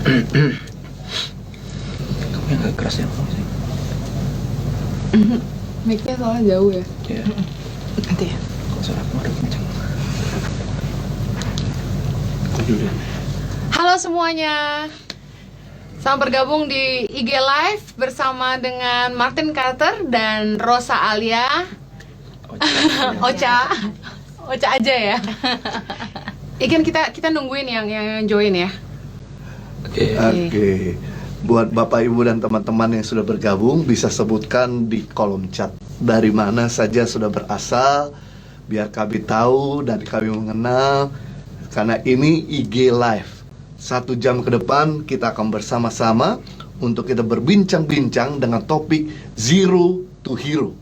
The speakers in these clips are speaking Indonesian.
Kamu yang agak keras ya ngomong sih. Mic-nya soalnya jauh ya. Iya. Nanti ya. Kok suara aku ada kencang. Aku dulu deh. Halo semuanya. Selamat bergabung di IG Live bersama dengan Martin Carter dan Rosa Alia. Ocha. Ocha aja ya. Ikan kita nungguin yang join ya. Oke. Buat Bapak Ibu dan teman-teman yang sudah bergabung, bisa sebutkan di kolom chat dari mana saja sudah berasal, biar kami tahu dan kami mengenal. Karena ini IG Live, 1 jam ke depan kita akan bersama-sama untuk kita berbincang-bincang dengan topik Zero to Hero.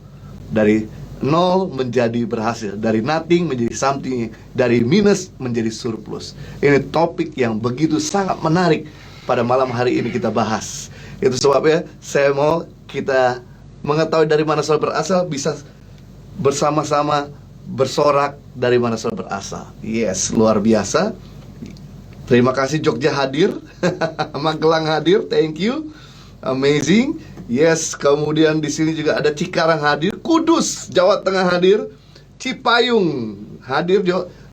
Dari nol menjadi berhasil, dari nothing menjadi something, dari minus menjadi surplus. Ini topik yang begitu sangat menarik pada malam hari ini kita bahas. Itu sebabnya saya mau kita mengetahui dari mana soal berasal, bisa bersama-sama bersorak dari mana soal berasal. Yes, luar biasa. Terima kasih Jogja hadir, Magelang hadir, thank you, amazing. Yes, kemudian di sini juga ada Cikarang hadir, Kudus, Jawa Tengah hadir, Cipayung hadir,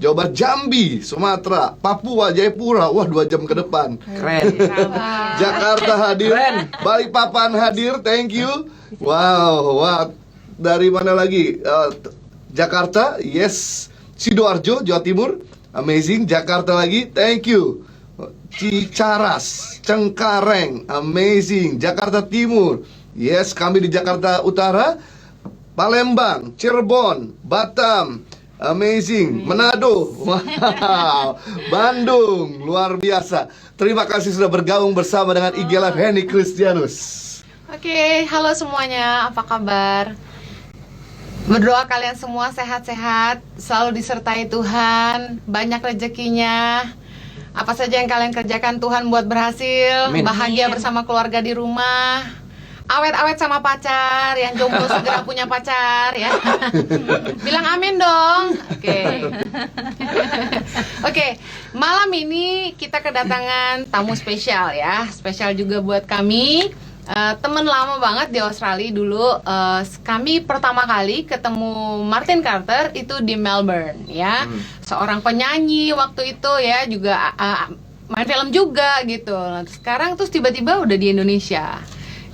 Jawa Barat, Jambi, Sumatera, Papua, Jayapura. Wah, 2 jam ke depan. Keren. Jakarta hadir, Balikpapan hadir, thank you. Wow. Dari mana lagi? Jakarta, yes. Sidoarjo, Jawa Timur, amazing. Jakarta lagi, thank you. Cicaras, Cengkareng, amazing. Jakarta Timur, yes. Kami di Jakarta Utara, Palembang, Cirebon, Batam, amazing. Manado, wow. Bandung, luar biasa. Terima kasih sudah bergabung bersama dengan IG Live Henny Kristianus. Oke, halo semuanya, apa kabar? Berdoa kalian semua sehat-sehat, selalu disertai Tuhan, banyak rezekinya. Apa saja yang kalian kerjakan Tuhan buat berhasil. Amin. Bahagia bersama keluarga di rumah, awet-awet sama pacar, yang jomblo segera punya pacar ya. Bilang amin dong. Oke, malam ini kita kedatangan tamu spesial ya. Spesial juga buat kami. Temen lama banget di Australia dulu. Kami pertama kali ketemu Martin Carter itu di Melbourne ya. Seorang penyanyi waktu itu ya, juga main film juga gitu. Sekarang terus tiba-tiba udah di Indonesia.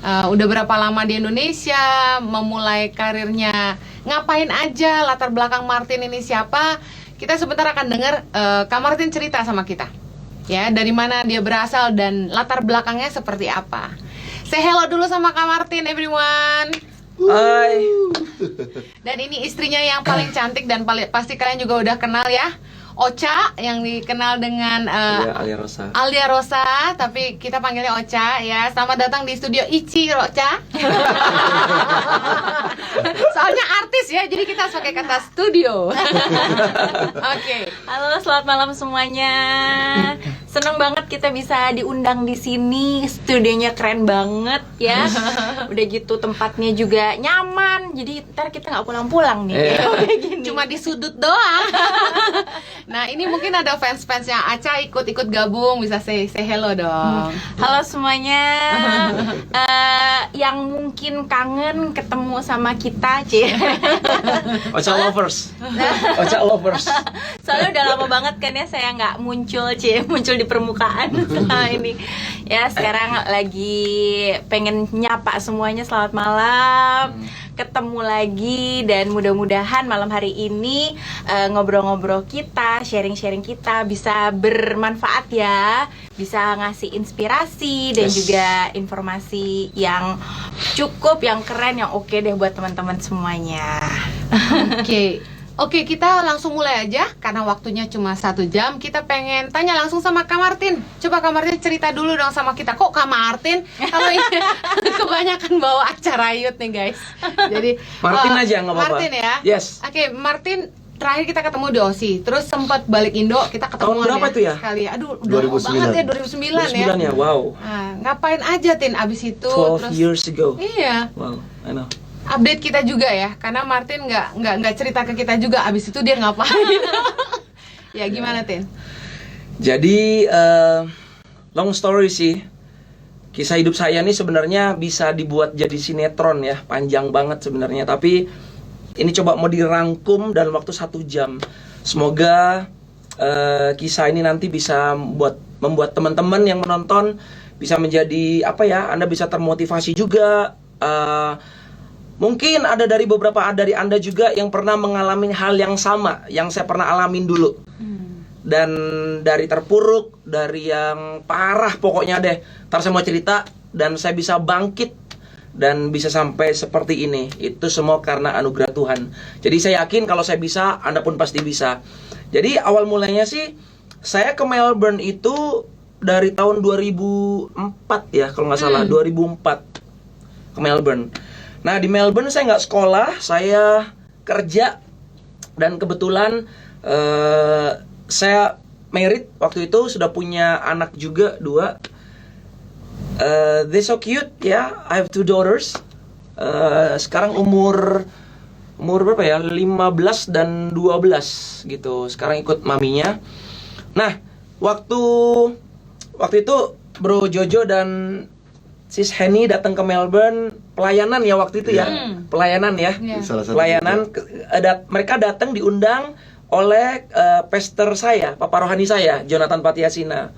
Udah berapa lama di Indonesia, memulai karirnya, ngapain aja, latar belakang Martin ini siapa. Kita sebentar akan dengar Kak Martin cerita sama kita ya, dari mana dia berasal dan latar belakangnya seperti apa. Say hello dulu sama Kak Martin, everyone. Hai. Dan ini istrinya yang paling cantik dan pasti kalian juga udah kenal ya, Ocha, yang dikenal dengan Alia Rosa. Alia Rosa, tapi kita panggilnya Ocha ya. Selamat datang di studio Ichi, Ocha. Soalnya artis ya, jadi kita harus pakai kata studio. Oke. Halo, selamat malam semuanya. Seneng banget kita bisa diundang di sini. Studionya keren banget ya. Udah gitu tempatnya juga nyaman. Jadi ntar kita nggak pulang-pulang nih. Kayak gini. Cuma di sudut doang. Nah, ini mungkin ada fans-fans yang Aca ikut gabung, bisa say hello dong. Halo semuanya. Yang mungkin kangen ketemu sama kita, Ci. Ocha lovers. Ocha lovers. Soalnya udah lama banget kan ya saya nggak muncul, Ci. Muncul di permukaan. Nah, ini ya sekarang lagi pengen nyapa semuanya, selamat malam. Ketemu lagi dan mudah-mudahan malam hari ini ngobrol-ngobrol kita, sharing-sharing kita bisa bermanfaat ya, bisa ngasih inspirasi dan juga informasi yang cukup, yang keren, yang oke deh buat teman-teman semuanya. Oke, kita langsung mulai aja karena waktunya cuma 1 jam. Kita pengen tanya langsung sama Kak Martin. Coba Kak Martin cerita dulu dong sama kita. Kok Kak Martin? Kalau ini kebanyakan bawa acara youth nih guys. Jadi Martin aja nggak apa-apa. Martin ya. Yes. Oke, Martin. Terakhir kita ketemu di Aussie, terus sempat balik Indo, kita ketemu Tahun berapa itu ya? Sekali. Aduh, udah lama 2009. banget ya, 2009 ya. 2009 ya, wow. Nah, ngapain aja Tin abis itu? 12 years ago. Iya. Wow, I know. Update kita juga ya, karena Martin nggak cerita ke kita juga abis itu dia ngapain. Ya gimana Tin? Jadi long story sih. Kisah hidup saya ini sebenarnya bisa dibuat jadi sinetron ya, panjang banget sebenarnya. Tapi ini coba mau dirangkum dalam waktu 1 jam. Semoga kisah ini nanti bisa membuat teman-teman yang menonton bisa menjadi apa ya? Anda bisa termotivasi juga. Mungkin ada beberapa dari Anda juga yang pernah mengalami hal yang sama yang saya pernah alamin dulu. Dan dari terpuruk, dari yang parah pokoknya deh. Ntar saya mau cerita dan saya bisa bangkit dan bisa sampai seperti ini. Itu semua karena anugerah Tuhan. Jadi saya yakin kalau saya bisa, Anda pun pasti bisa. Jadi awal mulanya sih saya ke Melbourne itu dari tahun 2004 ya, kalau nggak salah 2004 ke Melbourne. Nah di Melbourne saya nggak sekolah, saya kerja dan kebetulan saya married waktu itu, sudah punya anak juga 2. They so cute ya, I have 2 daughters. Sekarang umur berapa ya? 15 dan 12 gitu. Sekarang ikut maminya. Nah, waktu itu Bro Jojo dan Sis Henny datang ke Melbourne pelayanan ya waktu itu ya. Pelayanan ya. Salah satu Pelayanan mereka datang diundang oleh pastor saya, papa rohani saya, Jonathan Patiasina.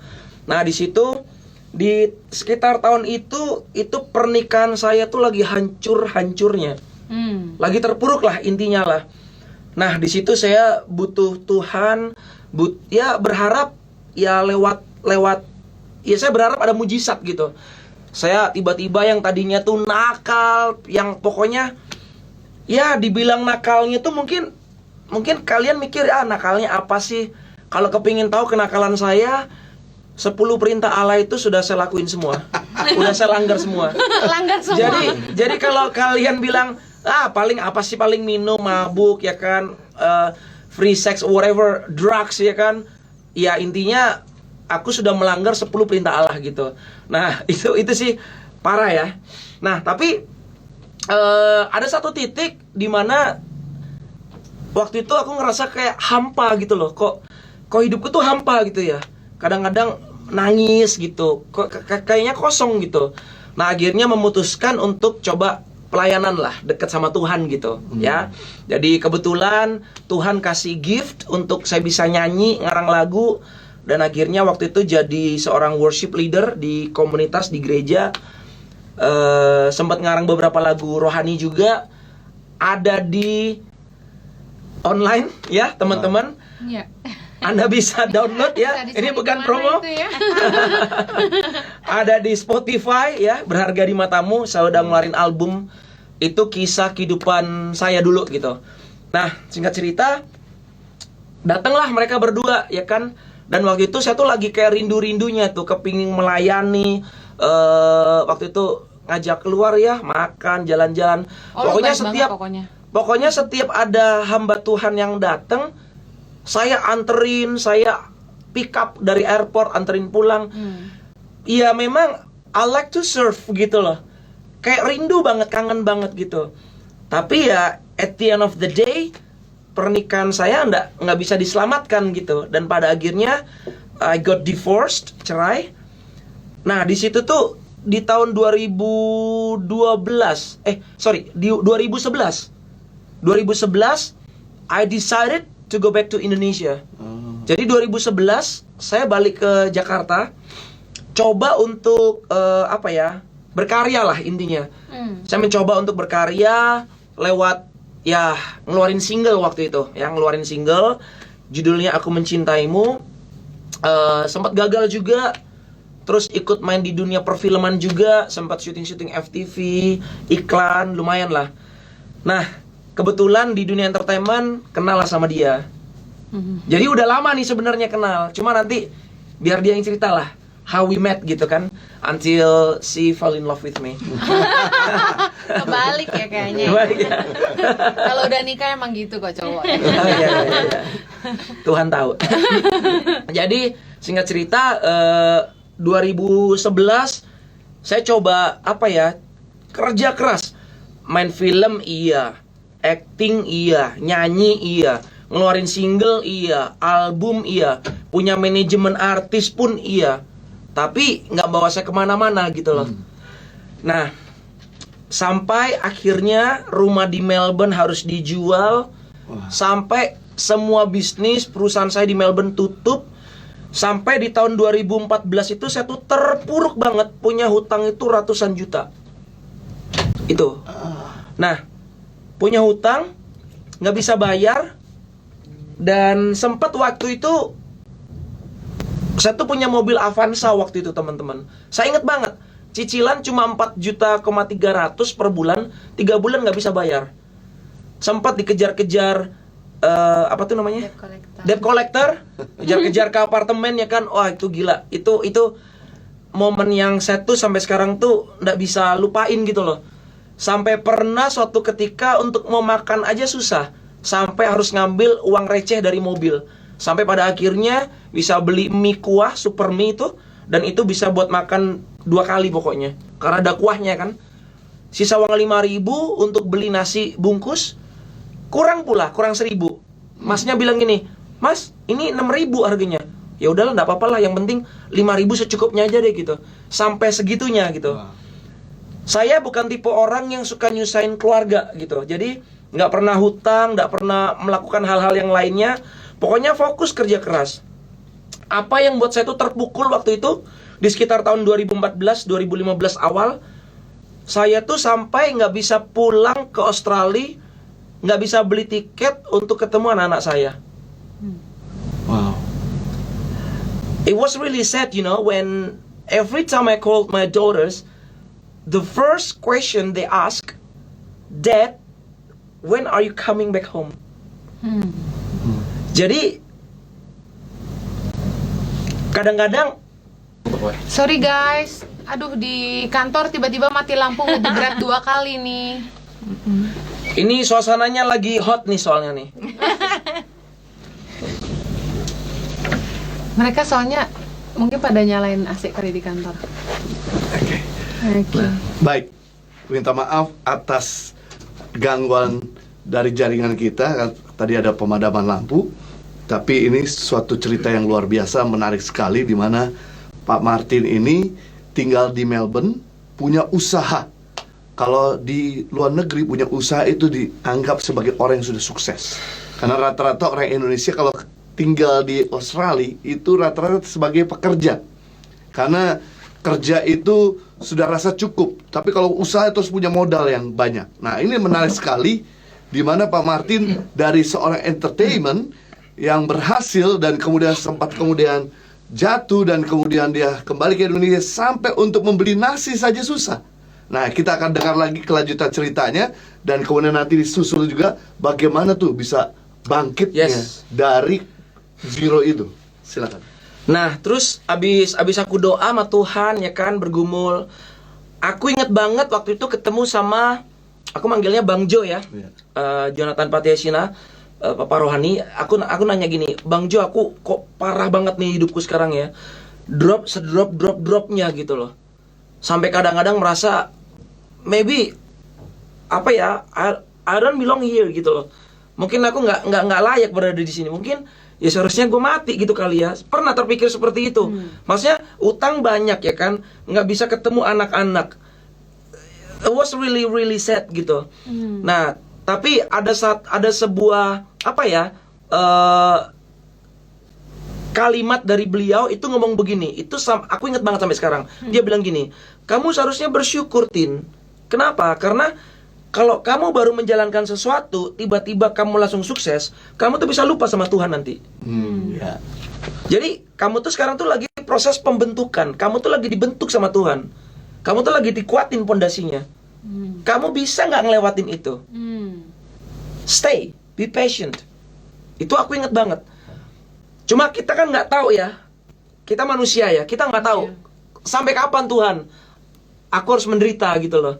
Nah, di situ di sekitar tahun itu pernikahan saya tuh lagi hancur-hancurnya. Lagi terpuruk lah intinya lah. Nah, di situ saya butuh Tuhan, ya berharap ya lewat ya saya berharap ada mujizat gitu. Saya tiba-tiba yang tadinya tuh nakal, yang pokoknya ya dibilang nakalnya tuh mungkin kalian mikir, nakalnya apa sih? Kalau kepingin tahu kenakalan saya, 10 perintah Allah itu sudah saya lakuin semua. Udah saya langgar semua. Langgar semua. Jadi kalau kalian bilang, paling apa sih, paling minum, mabuk ya kan, free sex, whatever, drugs ya kan. Ya intinya aku sudah melanggar 10 perintah Allah gitu. Nah, itu sih parah ya. Nah, tapi ada satu titik di mana waktu itu aku ngerasa kayak hampa gitu loh. Kok hidupku tuh hampa gitu ya. Kadang-kadang nangis gitu. Kayaknya kosong gitu. Nah, akhirnya memutuskan untuk coba pelayanan lah, dekat sama Tuhan gitu ya. Jadi kebetulan Tuhan kasih gift untuk saya bisa nyanyi, ngarang lagu. Dan akhirnya waktu itu jadi seorang worship leader di komunitas, di gereja. Sempat ngarang beberapa lagu rohani juga. Ada di online ya teman-teman. Ya. Anda bisa download ya. Ini bukan promo. Ya? Ada di Spotify ya, Berharga di Matamu. Saya udah ngeluarin album. Itu kisah kehidupan saya dulu gitu. Nah, singkat cerita, datanglah mereka berdua ya kan. Dan waktu itu saya tuh lagi kayak rindu-rindunya tuh, kepingin melayani. Waktu itu ngajak keluar ya, makan, jalan-jalan. Pokoknya setiap ada hamba Tuhan yang datang, saya anterin, saya pick up dari airport, anterin pulang. Iya memang I like to serve gitu loh. Kayak rindu banget, kangen banget gitu. Tapi ya at the end of the day, pernikahan saya nggak bisa diselamatkan gitu. Dan pada akhirnya I got divorced, cerai. Nah di situ tuh di tahun 2011 I decided to go back to Indonesia. Jadi 2011 saya balik ke Jakarta, coba untuk berkarya lah intinya. Saya mencoba untuk berkarya lewat ya ngeluarin single waktu itu, ngeluarin single judulnya Aku Mencintaimu. Sempat gagal juga. Terus ikut main di dunia perfilman juga, sempat syuting FTV, iklan, lumayan lah. Nah, kebetulan di dunia entertainment kenal lah sama dia. Jadi udah lama nih sebenarnya kenal. Cuma nanti biar dia yang cerita lah how we met gitu kan, until she fall in love with me. Kebalik ya kayaknya. Kebalik ya. Kalau udah nikah emang gitu kok cowok. Iya. Tuhan tahu. Jadi singkat cerita 2011 saya coba kerja keras, main film iya, acting iya, nyanyi iya, ngeluarin single iya, album iya, punya manajemen artis pun iya. tapi nggak bawa saya kemana-mana gitu loh. Nah, sampai akhirnya rumah di Melbourne harus dijual, sampai semua bisnis perusahaan saya di Melbourne tutup. Sampai di tahun 2014 itu saya tuh terpuruk banget, punya hutang itu ratusan juta. Itu. Nah, punya hutang, nggak bisa bayar, dan sempat waktu itu saya tuh punya mobil Avanza waktu itu, teman-teman. Saya inget banget, cicilan cuma 4.300.000 per bulan, 3 bulan nggak bisa bayar. Sempat dikejar-kejar apa tuh namanya? Debt collector, kejar-kejar ke apartemen ya kan. Wah, itu gila. Itu momen yang saya tuh sampai sekarang tuh nggak bisa lupain gitu loh. Sampai pernah suatu ketika untuk mau makan aja susah, sampai harus ngambil uang receh dari mobil. Sampai pada akhirnya bisa beli mie kuah, super mie itu, dan itu bisa buat makan 2 kali pokoknya, karena ada kuahnya kan. Sisa uang 5.000 untuk beli nasi bungkus, kurang 1.000. Masnya bilang gini, "Mas, ini 6.000 harganya." Ya udahlah, enggak apa-apa lah, yang penting 5.000 secukupnya aja deh gitu. Sampai segitunya gitu. Saya bukan tipe orang yang suka nyusahin keluarga gitu. Jadi nggak pernah hutang, nggak pernah melakukan hal-hal yang lainnya. Pokoknya fokus kerja keras. Apa yang buat saya tuh terpukul waktu itu, di sekitar tahun 2014-2015 awal, saya tuh sampai nggak bisa pulang ke Australia, nggak bisa beli tiket untuk ketemu anak-anak saya. Wow. It was really sad, you know, when every time I called my daughters, the first question they ask, "Dad, when are you coming back home?" Jadi kadang-kadang, Sorry guys, aduh di kantor tiba-tiba mati lampu ngebegrat 2 kali nih. ini suasananya lagi hot nih soalnya nih. Mereka soalnya mungkin pada nyalain AC kali di kantor. Oke. Oke. Baik, minta maaf atas gangguan dari jaringan kita. Tadi ada pemadaman lampu. Tapi ini suatu cerita yang luar biasa, menarik sekali, di mana Pak Martin ini tinggal di Melbourne, punya usaha. Kalau di luar negeri punya usaha itu dianggap sebagai orang yang sudah sukses. Karena rata-rata orang Indonesia kalau tinggal di Australia itu rata-rata sebagai pekerja. Karena kerja itu sudah rasa cukup, tapi kalau usaha itu harus punya modal yang banyak. Nah, ini menarik sekali, di mana Pak Martin dari seorang entertainment yang berhasil dan kemudian sempat kemudian jatuh dan kemudian dia kembali ke Indonesia sampai untuk membeli nasi saja susah. Nah, kita akan dengar lagi kelanjutan ceritanya dan kemudian nanti disusul juga bagaimana tuh bisa bangkitnya dari zero itu. Silakan. Nah, terus abis aku doa sama Tuhan ya kan, bergumul. Aku inget banget waktu itu ketemu sama, aku manggilnya Bang Jo ya, Jonathan Patiasina, Papa Rohani. Aku nanya gini, "Bang Jo, aku kok parah banget nih hidupku sekarang ya, dropnya gitu loh. Sampai kadang-kadang merasa maybe apa ya, I don't belong here gitu loh. Mungkin aku nggak layak berada di sini. Mungkin ya seharusnya gue mati gitu kali ya." Pernah terpikir seperti itu. Maksudnya utang banyak ya kan, nggak bisa ketemu anak-anak. It was really really sad gitu. Nah, tapi ada sebuah apa ya, kalimat dari beliau itu ngomong begini. Itu aku ingat banget sampai sekarang. Dia bilang gini, "Kamu seharusnya bersyukur, Tin." Kenapa? Karena kalau kamu baru menjalankan sesuatu, tiba-tiba kamu langsung sukses, kamu tuh bisa lupa sama Tuhan nanti. Ya. Jadi kamu tuh sekarang tuh lagi proses pembentukan. Kamu tuh lagi dibentuk sama Tuhan. Kamu tuh lagi dikuatin pondasinya. Kamu bisa nggak ngelewatin itu? Stay, be patient. Itu aku ingat banget. Cuma kita kan nggak tahu ya. Kita manusia ya, kita nggak tahu sampai kapan Tuhan aku harus menderita gitu loh.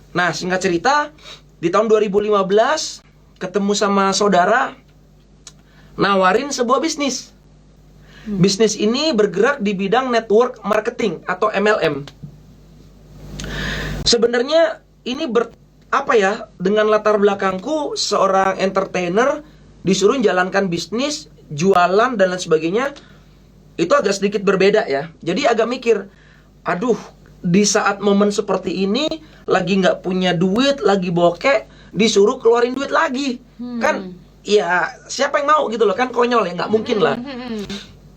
Nah, singkat cerita, di tahun 2015 ketemu sama saudara, nawarin sebuah bisnis. Bisnis ini bergerak di bidang network marketing atau MLM. Sebenarnya ini dengan latar belakangku seorang entertainer, disuruh jalankan bisnis, jualan dan lain sebagainya. itu agak sedikit berbeda ya. Jadi agak mikir, aduh, di saat momen seperti ini lagi nggak punya duit, lagi bokek, disuruh keluarin duit lagi, kan? Ya siapa yang mau gitu loh, kan konyol ya, nggak mungkin lah.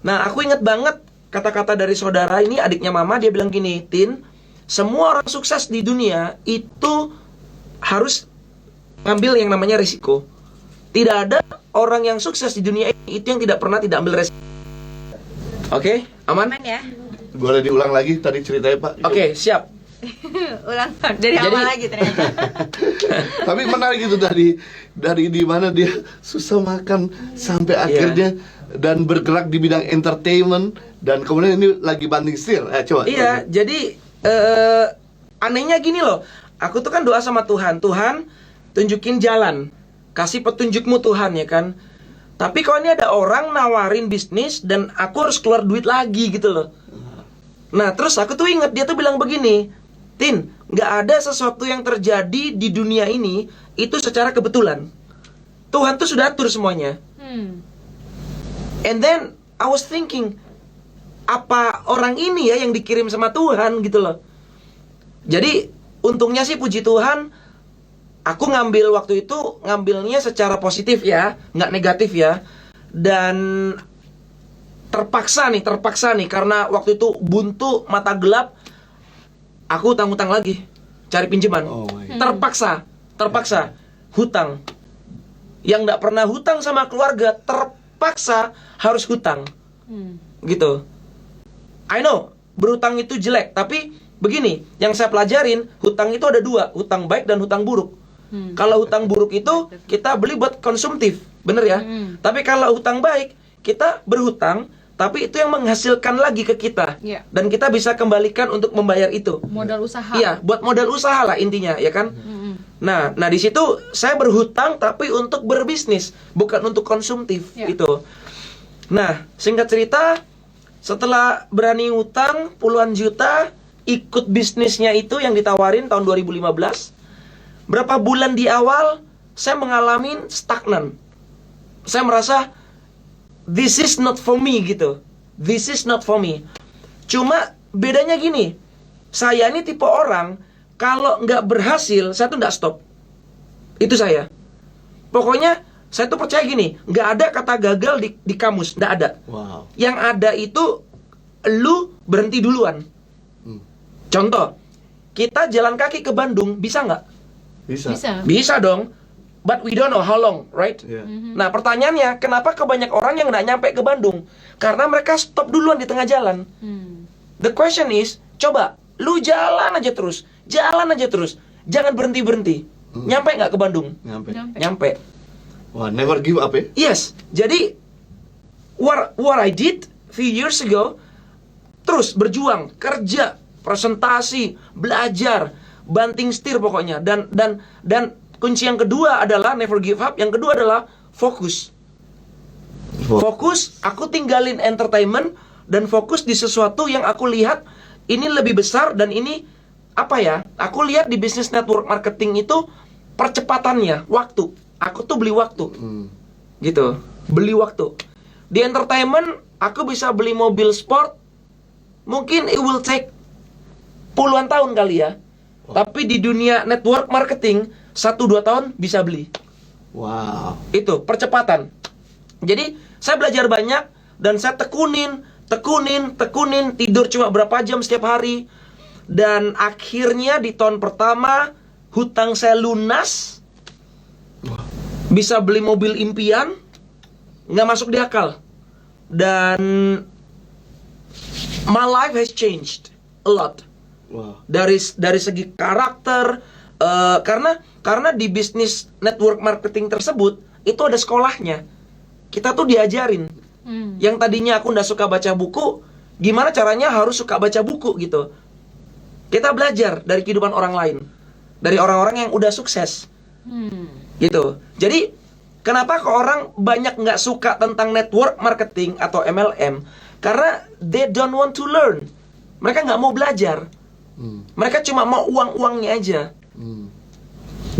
Nah, aku inget banget kata-kata dari saudara ini, adiknya mama, dia bilang gini, Tin, semua orang sukses di dunia itu harus ngambil yang namanya risiko. Tidak ada orang yang sukses di dunia ini itu yang tidak pernah tidak ambil resiko. Oke, aman? Aman ya. Boleh diulang lagi tadi ceritanya Pak? Oke, siap. Ulang dari awal lagi ternyata. Tapi menarik gitu dari di mana dia susah makan sampai akhirnya dan bergerak di bidang entertainment dan kemudian ini lagi banting setir. Coba. Iya, jadi anehnya gini loh. Aku tuh kan doa sama Tuhan, Tuhan tunjukin jalan, kasih petunjukmu Tuhan ya kan. Tapi kalau ini ada orang nawarin bisnis dan aku harus keluar duit lagi gitu loh. Nah terus aku tuh inget dia tuh bilang begini, Tin, nggak ada sesuatu yang terjadi di dunia ini itu secara kebetulan. Tuhan tuh sudah atur semuanya. And then I was thinking, apa orang ini ya yang dikirim sama Tuhan gitu loh. Jadi untungnya sih puji Tuhan, aku ngambil waktu itu, ngambilnya secara positif ya, nggak negatif ya. Dan terpaksa nih, karena waktu itu buntu, mata gelap, aku utang-utang lagi, cari pinjaman. Terpaksa, hutang. Yang nggak pernah hutang sama keluarga, terpaksa harus hutang. Gitu. I know, berhutang itu jelek, tapi begini, yang saya pelajarin, hutang itu ada dua, hutang baik dan hutang buruk. Kalau hutang buruk itu kita beli buat konsumtif, bener ya? Tapi kalau hutang baik, kita berhutang, tapi itu yang menghasilkan lagi ke kita. Dan kita bisa kembalikan untuk membayar itu. Modal usaha. Iya, buat modal usaha lah intinya, ya kan? Nah di situ saya berhutang tapi untuk berbisnis, bukan untuk konsumtif itu. Nah, singkat cerita, setelah berani utang puluhan juta, ikut bisnisnya itu yang ditawarin tahun 2015. Berapa bulan di awal, saya mengalami stagnan. Saya merasa, this is not for me gitu. This is not for me. Cuma bedanya gini, saya ini tipe orang, kalau nggak berhasil, saya tuh nggak stop. Itu saya. Pokoknya, saya tuh percaya gini, nggak ada kata gagal di kamus, nggak ada. Wow. Yang ada itu, lu berhenti duluan. Contoh, kita jalan kaki ke Bandung, bisa nggak? Bisa dong. But we don't know how long, right? Nah pertanyaannya, kenapa kebanyak orang yang nggak nyampe ke Bandung? Karena mereka stop duluan di tengah jalan. The question is, coba, lu jalan aja terus. Jangan berhenti-berhenti. Nyampe nggak ke Bandung? Nyampe. Wah, never give up ya? Yes, jadi what I did few years ago, terus berjuang, kerja, presentasi, belajar, banting setir pokoknya. Dan kunci yang kedua adalah never give up. Yang kedua adalah fokus. Fokus, aku tinggalin entertainment dan fokus di sesuatu yang aku lihat ini lebih besar dan ini apa ya? Aku lihat di bisnis network marketing itu percepatannya, waktu. Aku tuh beli waktu. Gitu. Beli waktu. Di entertainment, aku bisa beli mobil sport. Mungkin it will take puluhan tahun kali ya. Tapi di dunia network marketing 1-2 tahun bisa beli. Wow. Itu percepatan. Jadi saya belajar banyak dan saya tekunin, tidur cuma berapa jam setiap hari. Dan akhirnya di tahun pertama hutang saya lunas. Bisa beli mobil impian, nggak masuk di akal. Dan my life has changed a lot. Wow. Dari segi karakter, karena di bisnis network marketing tersebut itu ada sekolahnya. Kita tuh diajarin. Yang tadinya aku nggak suka baca buku, gimana caranya harus suka baca buku gitu. Kita belajar dari kehidupan orang lain, dari orang-orang yang udah sukses. Gitu. Jadi kenapa kok orang banyak nggak suka tentang network marketing atau MLM? Karena they don't want to learn. Mereka nggak mau belajar. Mereka cuma mau uang-uangnya aja.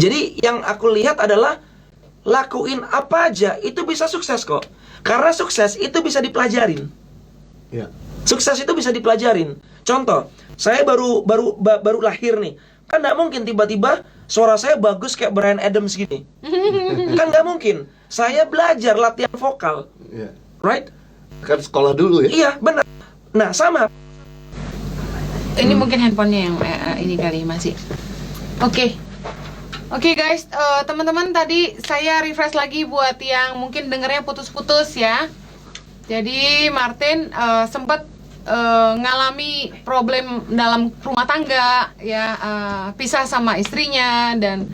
Jadi yang aku lihat adalah lakuin apa aja itu bisa sukses kok. Karena sukses itu bisa dipelajarin. Ya. Sukses itu bisa dipelajarin. Contoh, saya baru lahir nih. Kan nggak mungkin tiba-tiba suara saya bagus kayak Bryan Adams gini. Kan nggak mungkin. Saya belajar latihan vokal, Ya. right? Kan sekolah dulu ya. Iya, benar. Nah, sama. Ini mungkin handphonenya yang ini kali masih. Oke. Oke guys, teman-teman tadi saya refresh lagi buat yang mungkin dengernya putus-putus ya. Jadi Martin sempat ngalami problem dalam rumah tangga ya, pisah sama istrinya dan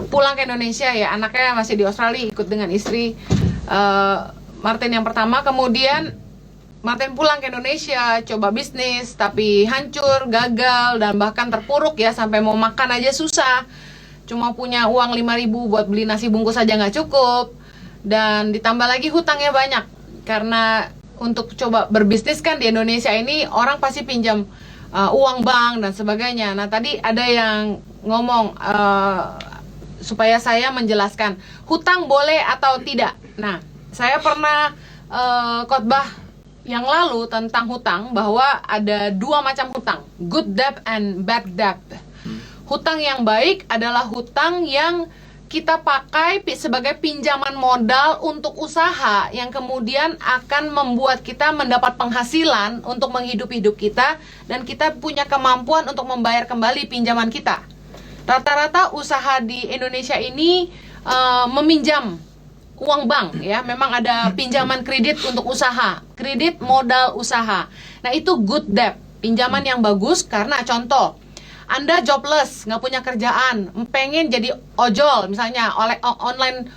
pulang ke Indonesia ya. Anaknya masih di Australia, ikut dengan istri. Martin yang pertama, kemudian Martin pulang ke Indonesia, coba bisnis, tapi hancur, gagal, dan bahkan terpuruk ya, sampai mau makan aja susah. Cuma punya uang 5.000 buat beli nasi bungkus aja nggak cukup. Dan ditambah lagi hutangnya banyak. Karena untuk coba berbisnis kan di Indonesia ini, orang pasti pinjam uang bank dan sebagainya. Nah tadi ada yang ngomong, supaya saya menjelaskan, hutang boleh atau tidak. Nah, saya pernah khotbah yang lalu tentang hutang, bahwa ada dua macam hutang, good debt and bad debt. Hutang yang baik adalah hutang yang kita pakai sebagai pinjaman modal untuk usaha, yang kemudian akan membuat kita mendapat penghasilan untuk menghidupi hidup kita, dan kita punya kemampuan untuk membayar kembali pinjaman kita. Rata-rata usaha di Indonesia ini meminjam uang bank ya, memang ada pinjaman kredit untuk usaha, kredit modal usaha. Nah itu good debt, pinjaman yang bagus. Karena contoh, Anda jobless, nggak punya kerjaan, pengen jadi ojol misalnya, oleh online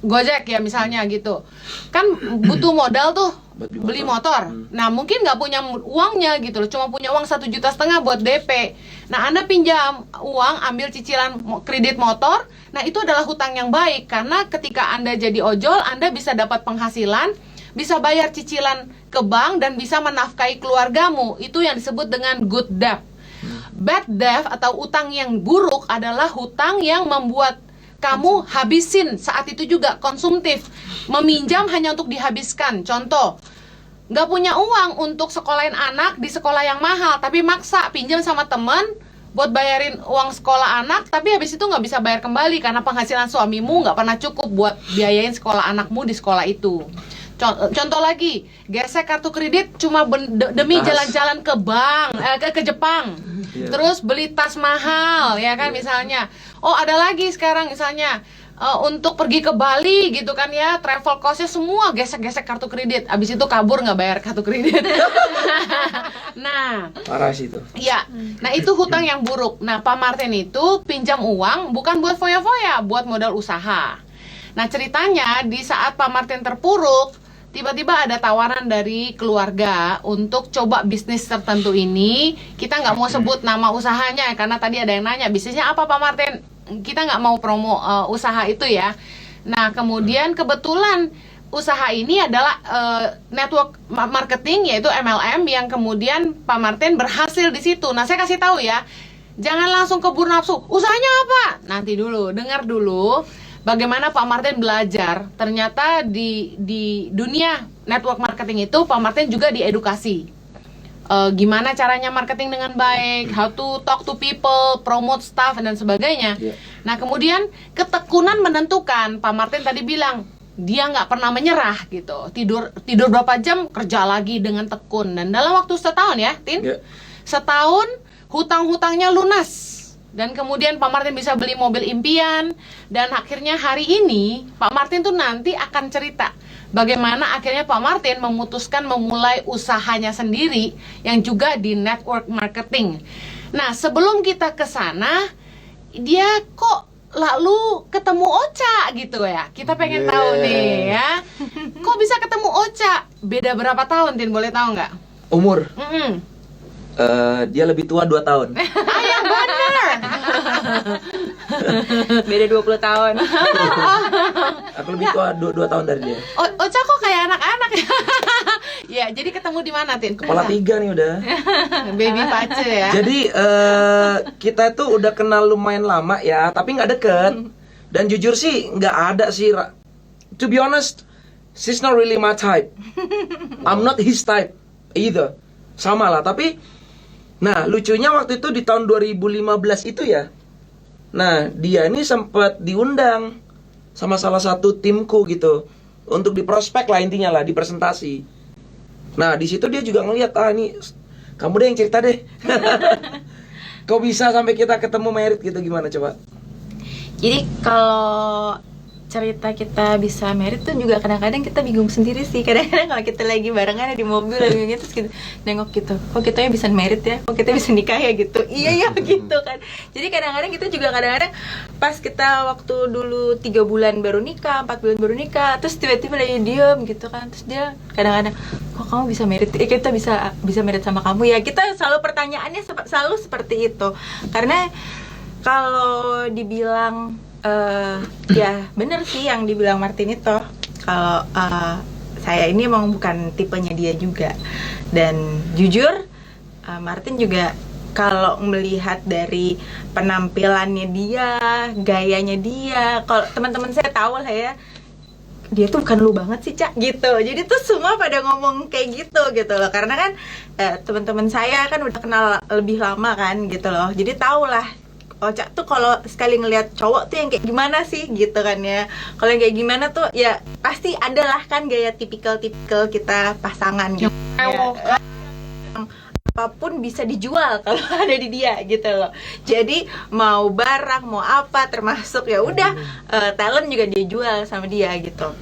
Gojek ya misalnya gitu, kan butuh modal tuh beli motor. Nah mungkin nggak punya uangnya gitu loh, cuma punya uang 1,5 juta buat DP. Nah Anda pinjam uang, ambil cicilan kredit motor. Nah itu adalah hutang yang baik, karena ketika Anda jadi ojol, Anda bisa dapat penghasilan, bisa bayar cicilan ke bank, dan bisa menafkahi keluargamu. Itu yang disebut dengan good debt. Bad debt atau utang yang buruk adalah hutang yang membuat kamu habisin saat itu juga, konsumtif, meminjam hanya untuk dihabiskan. Contoh, nggak punya uang untuk sekolahin anak di sekolah yang mahal, tapi maksa pinjam sama teman buat bayarin uang sekolah anak, tapi habis itu nggak bisa bayar kembali karena penghasilan suamimu nggak pernah cukup buat biayain sekolah anakmu di sekolah itu. Contoh lagi, gesek kartu kredit cuma demi jalan-jalan ke bank, ke Jepang. Terus beli tas mahal ya kan misalnya. Oh ada lagi sekarang misalnya untuk pergi ke Bali gitu kan ya, travel costnya semua gesek-gesek kartu kredit. Abis itu kabur nggak bayar kartu kredit. Nah Parah sih itu. ya, nah itu hutang yang buruk. Nah Pak Martin itu pinjam uang bukan buat foya-foya, buat modal usaha. Nah ceritanya di saat Pak Martin terpuruk, tiba-tiba ada tawaran dari keluarga untuk coba bisnis tertentu ini. Kita nggak mau sebut nama usahanya karena tadi ada yang nanya, bisnisnya apa Pak Martin? Kita nggak mau promo usaha itu ya. Nah kemudian kebetulan usaha ini adalah network marketing, yaitu MLM, yang kemudian Pak Martin berhasil di situ. Nah saya kasih tahu ya, jangan langsung keburu nafsu. Usahanya apa? Nanti dulu, dengar dulu. Bagaimana Pak Martin belajar. Ternyata di dunia network marketing itu Pak Martin juga diedukasi. Gimana caranya marketing dengan baik, how to talk to people, promote staff dan sebagainya. Nah kemudian ketekunan menentukan. Pak Martin tadi bilang dia nggak pernah menyerah gitu. Tidur berapa jam, kerja lagi dengan tekun. Dan dalam waktu setahun ya, Tin, setahun hutang-hutangnya lunas. Dan kemudian Pak Martin bisa beli mobil impian. Dan akhirnya hari ini Pak Martin tuh nanti akan cerita bagaimana akhirnya Pak Martin memutuskan memulai usahanya sendiri yang juga di network marketing. Nah sebelum kita ke sana, dia kok lalu ketemu Ocha gitu ya. Kita pengen tahu nih ya, kok bisa ketemu Ocha? Beda berapa tahun, Tin? Boleh tahu nggak? Umur? Dia lebih tua 2 tahun. Ah yang bener. Beda 20 tahun. Aku lebih tua 2 tahun dari dia. Ocha kok kayak anak-anak ya? Ya, jadi ketemu di mana, Tin? Kepala 3 nih udah. Baby pace ya. Jadi kita tuh udah kenal lumayan lama ya, tapi nggak deket. Dan jujur sih nggak ada sih. To be honest, she's not really my type. I'm not his type either. Sama lah, tapi nah, lucunya waktu itu di tahun 2015 itu ya. Nah, dia ini sempat diundang sama salah satu timku gitu untuk diprospek lah, intinya lah, dipresentasi. Nah, di situ dia juga ngeliat, ini kamu deh yang cerita deh. Kok bisa sampai kita ketemu merit gitu, gimana coba? Jadi kalau cerita kita bisa merit tuh juga kadang-kadang kita bingung sendiri sih. Kadang-kadang kalau kita lagi barengan di mobil lagi gitu, terus kita nengok gitu, kok kita bisa merit ya, kok kita bisa nikah ya gitu. Iya ya gitu kan. Jadi kadang-kadang kita juga kadang-kadang pas kita waktu dulu 3 bulan baru nikah, 4 bulan baru nikah, terus tiba-tiba lagi diem gitu kan, terus dia kadang-kadang, kok kamu bisa merit, kita bisa merit sama kamu ya. Kita selalu pertanyaannya selalu seperti itu. Karena kalau dibilang ya bener sih yang dibilang Martin itu, kalau saya ini emang bukan tipenya dia juga. Dan jujur Martin juga kalau melihat dari penampilannya dia, gayanya dia, kalau teman-teman saya tahu lah ya, dia tuh bukan lu banget sih Cak gitu. Jadi tuh semua pada ngomong kayak gitu loh. Karena kan teman-teman saya kan udah kenal lebih lama kan gitu loh. Jadi tahu lah, oh Cak tuh kalau sekali ngelihat cowok tuh yang kayak gimana sih gitu kan ya. Kalau yang kayak gimana tuh ya pasti ada lah kan gaya tipikal kita pasangan gitu. Apapun bisa dijual kalau ada di dia gitu loh. Jadi mau barang mau apa termasuk ya udah talent juga dia jual sama dia gitu.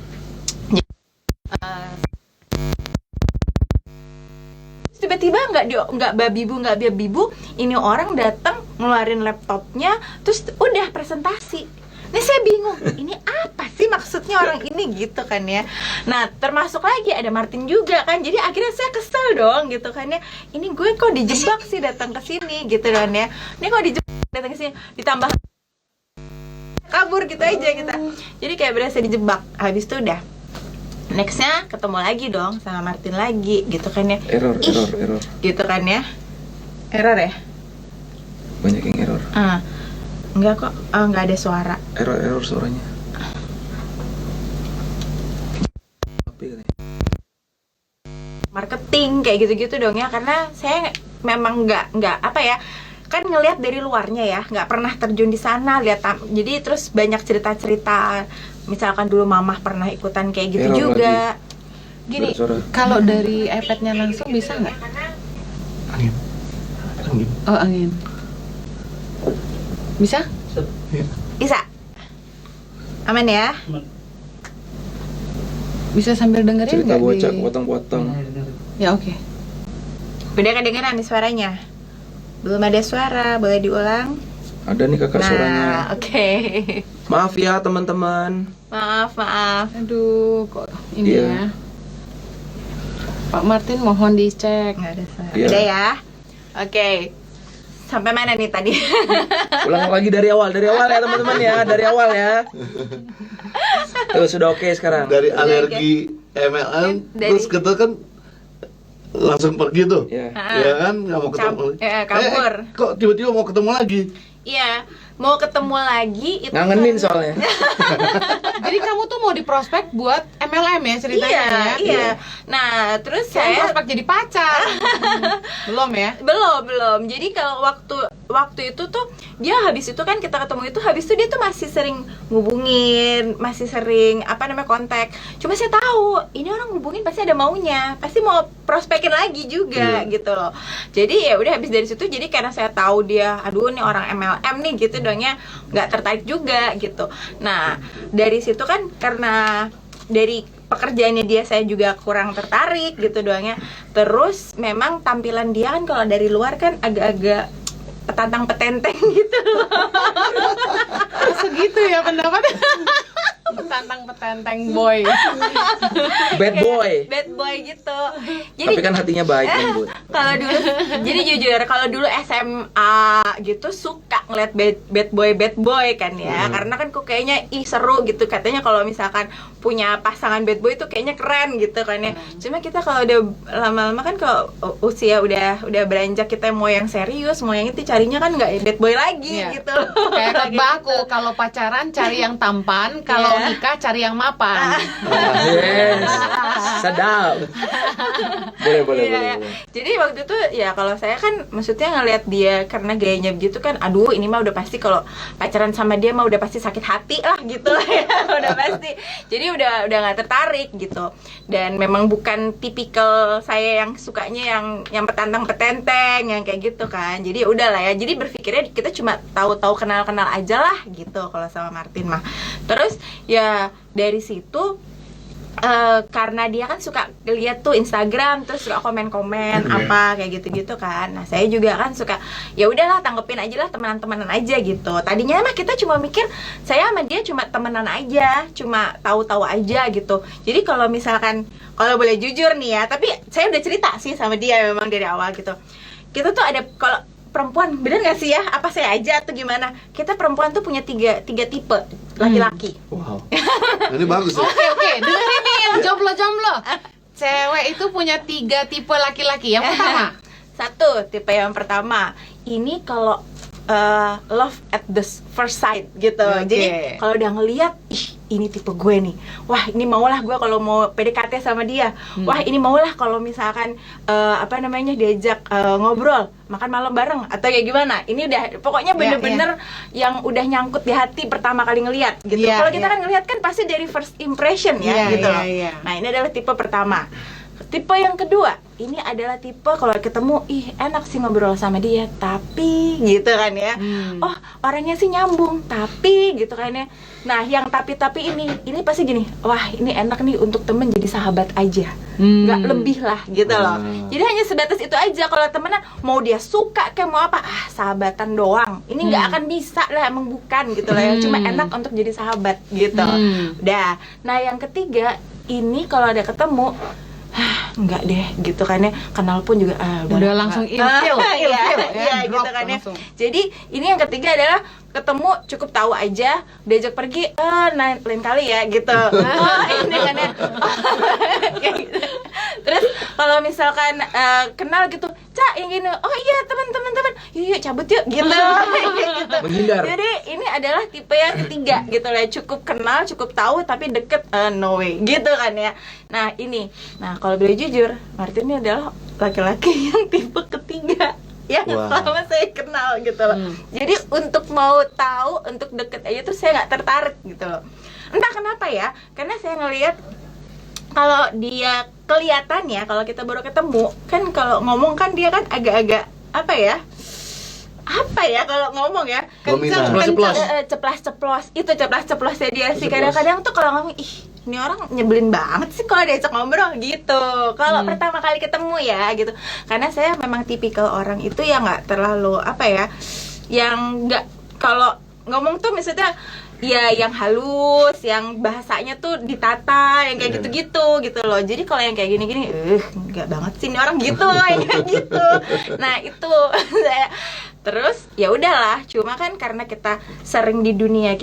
Tiba-tiba nggak babi-bu ini orang datang ngeluarin laptopnya terus udah presentasi. Nah saya bingung, ini apa sih maksudnya orang ini gitu kan ya. Nah termasuk lagi ada Martin juga kan, jadi akhirnya saya kesel dong gitu kan ya. Ini gue kok dijebak sih datang ke sini gitu kan ya. Ini kok dijebak datang ke sini, ditambah kabur gitu aja kita. Jadi kayak berasa dijebak. Habis itu udah nextnya ketemu lagi dong sama Martin lagi gitu kan ya. Error Gitu kan ya. Error ya? banyak yang error. Enggak kok, enggak ada suara. Error suaranya. Marketing kayak gitu-gitu dong ya, karena saya memang nggak apa ya, kan ngelihat dari luarnya ya, nggak pernah terjun di sana lihat jadi terus banyak cerita-cerita, misalkan dulu mamah pernah ikutan kayak gitu Error juga lagi. Gini, Suara. kalau dari iPad-nya langsung bisa nggak? Angin. Oh, angin. Bisa? bisa aman ya. Bisa sambil dengerin Cerita nggak bocah di... potong-potong. Ya oke. Udah kedengeran nih suaranya? Belum ada suara, boleh diulang? Ada nih kakak suaranya. Oke. Maaf ya teman-teman. maaf Aduh, kok ini Iya. ya. Pak Martin mohon dicek. nggak ada suara. Iya. Udah ya. Oke. Sampai mana nih tadi? Ulang lagi dari awal ya teman-teman ya, dari awal ya. Tuh sudah oke sekarang. Dari alergi MLM terus kita kan langsung pergi tuh. Ya. Ya kan, nggak mau ketemu lagi. Kabur. Kok tiba-tiba mau ketemu lagi? Iya, mau ketemu lagi itu Ngangenin kan- soalnya. Jadi kamu tuh mau diprospek buat MLM ya ceritanya Iya, ya? iya. Nah, terus Saya saya prospek jadi pacar. Belum ya? belum. Jadi kalau waktu itu tuh dia habis itu kan kita ketemu itu habis itu dia tuh masih sering ngubungin, masih sering kontak. Cuma saya tahu ini orang ngubungin pasti ada maunya, pasti mau prospekin lagi juga gitu loh. Jadi ya udah habis dari situ, jadi karena saya tahu dia, aduh nih orang MLM nih gitu dongnya, nggak tertarik juga gitu. Nah dari situ kan karena dari pekerjaannya dia saya juga kurang tertarik gitu doangnya. Terus memang tampilan dia kan kalau dari luar kan agak-agak petantang petenteng gitu loh. Segitu ya pendapatnya. Petantang-petenteng boy. Bad boy. Bad boy gitu. Tapi Jadi kan hatinya baik lembut. kalau dulu jadi jujur kalau dulu SMA gitu suka ngeliat bad boy kan ya. Karena kan kok kayaknya seru gitu, katanya kalau misalkan punya pasangan bad boy itu kayaknya keren gitu kan ya. Cuma kita kalau udah lama-lama kan kalau usia udah beranjak, kita mau yang serius, mau yang itu carinya kan nggak bad boy lagi Iya. gitu. Kayak kata aku, kalau pacaran cari yang tampan, kalau kalau nikah cari yang mapan. Yes. Sedap. Boleh. Iya. Jadi waktu itu ya kalau saya kan maksudnya ngelihat dia karena gayanya begitu kan, aduh ini mah udah pasti kalau pacaran sama dia mah udah pasti sakit hati lah gitu lah ya, udah pasti. Jadi udah nggak tertarik gitu. Dan memang bukan tipikal saya yang sukanya yang petantang petenteng yang kayak gitu kan. Jadi udah lah ya. Jadi berpikirnya kita cuma tahu-tahu kenal-kenal aja lah gitu kalau sama Martin mah. Terus ya dari situ karena dia kan suka lihat tuh Instagram, terus suka komen-komen apa kayak gitu-gitu kan. Nah saya juga kan suka, ya udahlah tanggepin aja lah, temenan-temenan aja gitu. Tadinya mah kita cuma mikir saya sama dia cuma temenan aja, cuma tahu-tahu aja gitu. Jadi kalau misalkan, kalau boleh jujur nih ya, tapi saya udah cerita sih sama dia memang dari awal gitu. Kita tuh ada, kalau perempuan, bener gak sih ya? Apa saya aja atau gimana? Kita perempuan tuh punya tiga tipe laki-laki. Wow. Ini bagus ya. Oke, dengerin nih yang jomblo-jomblo. Cewek itu punya 3 tipe laki-laki. Yang pertama, Satu, tipe yang pertama, ini kalau love at the first sight gitu. Oke. Jadi kalau udah ngeliat, ih ini tipe gue nih. Wah ini maulah gue kalau mau PDKT sama dia. Wah ini maulah kalau misalkan diajak ngobrol, makan malam bareng atau kayak gimana. Ini udah pokoknya bener-bener yang udah nyangkut di hati pertama kali ngeliat gitu. Iya, Kalau kita iya. kan ngeliat kan pasti dari first impression ya Iya, gitu loh. iya, iya. Nah ini adalah tipe pertama. Tipe yang kedua, ini adalah tipe kalau ketemu, ih enak sih ngobrol sama dia, tapi gitu kan ya. Oh orangnya sih nyambung, tapi gitu kan ya. Nah yang tapi ini pasti gini, wah ini enak nih untuk temen jadi sahabat aja, nggak lebih lah gitu loh. Jadi hanya sebatas itu aja. Kalau temenan mau dia suka kayak mau apa, sahabatan doang. Ini nggak akan bisa lah, emang bukan gitu lah ya. Cuma enak untuk jadi sahabat gitu. Udah. Nah yang ketiga, ini kalau ada ketemu, enggak deh gitu kan ya, kenal pun juga udah langsung ilfil iya drop gitu kan ya. langsung. Jadi ini yang ketiga adalah ketemu cukup tahu aja, diajak pergi lain kali ya gitu. Ini kan ya. Kayak gitu. Terus kalau misalkan kenal gitu, Cak yang gini, oh iya teman-teman yuk cabut yuk gitu. Gitu. Menghindar. Jadi ini adalah tipe yang ketiga gitu lah, cukup kenal, cukup tahu tapi deket no way gitu kan ya. Nah ini, kalau boleh jujur, Martin ini adalah laki-laki yang tipe ketiga yang selama saya kenal gitu loh. Jadi untuk mau tahu, untuk deket aja tuh saya nggak tertarik gitu loh. Entah kenapa ya, karena saya ngelihat kalau dia kelihatan ya, kalau kita baru ketemu kan, kalau ngomong kan dia kan agak-agak apa ya kalau ngomong ya Dominan. ceplas-ceplos itu ceplas-ceplosnya dia sih. Kadang-kadang tuh kalau ngomong, ih ini orang nyebelin banget sih kalau diajak ngobrol gitu. Kalau pertama kali ketemu ya gitu, karena saya memang tipikal orang itu yang nggak terlalu yang nggak, kalau ngomong tuh misalnya ya yang halus, yang bahasanya tuh ditata, yang kayak gitu-gitu gitu loh. Jadi kalau yang kayak gini-gini, nggak banget sih ini orang gitu, yang kayak gitu. Nah itu saya terus ya udahlah. Cuma kan karena kita sering di dunia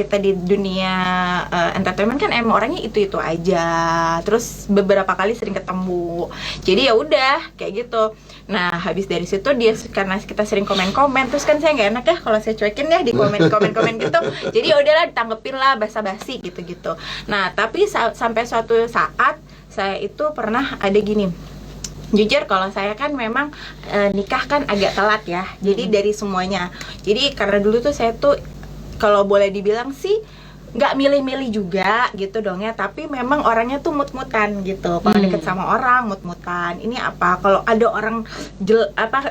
entertainment kan emang orangnya itu aja. Terus beberapa kali sering ketemu. Jadi ya udah kayak gitu. Nah habis dari situ dia, karena kita sering komen-komen, terus kan saya nggak enak ya kalau saya cuekin ya di komen gitu. Jadi ya udahlah ditanggepin lah basa-basi gitu. Nah tapi sampai suatu saat saya itu pernah ada gini. Jujur kalau saya kan memang nikah kan agak telat ya. Jadi dari semuanya. Jadi karena dulu tuh saya tuh kalau boleh dibilang sih nggak milih-milih juga gitu dong ya, tapi memang orangnya tuh mut-mutan gitu. Kalau deket sama orang mut-mutan. Ini apa, kalau ada orang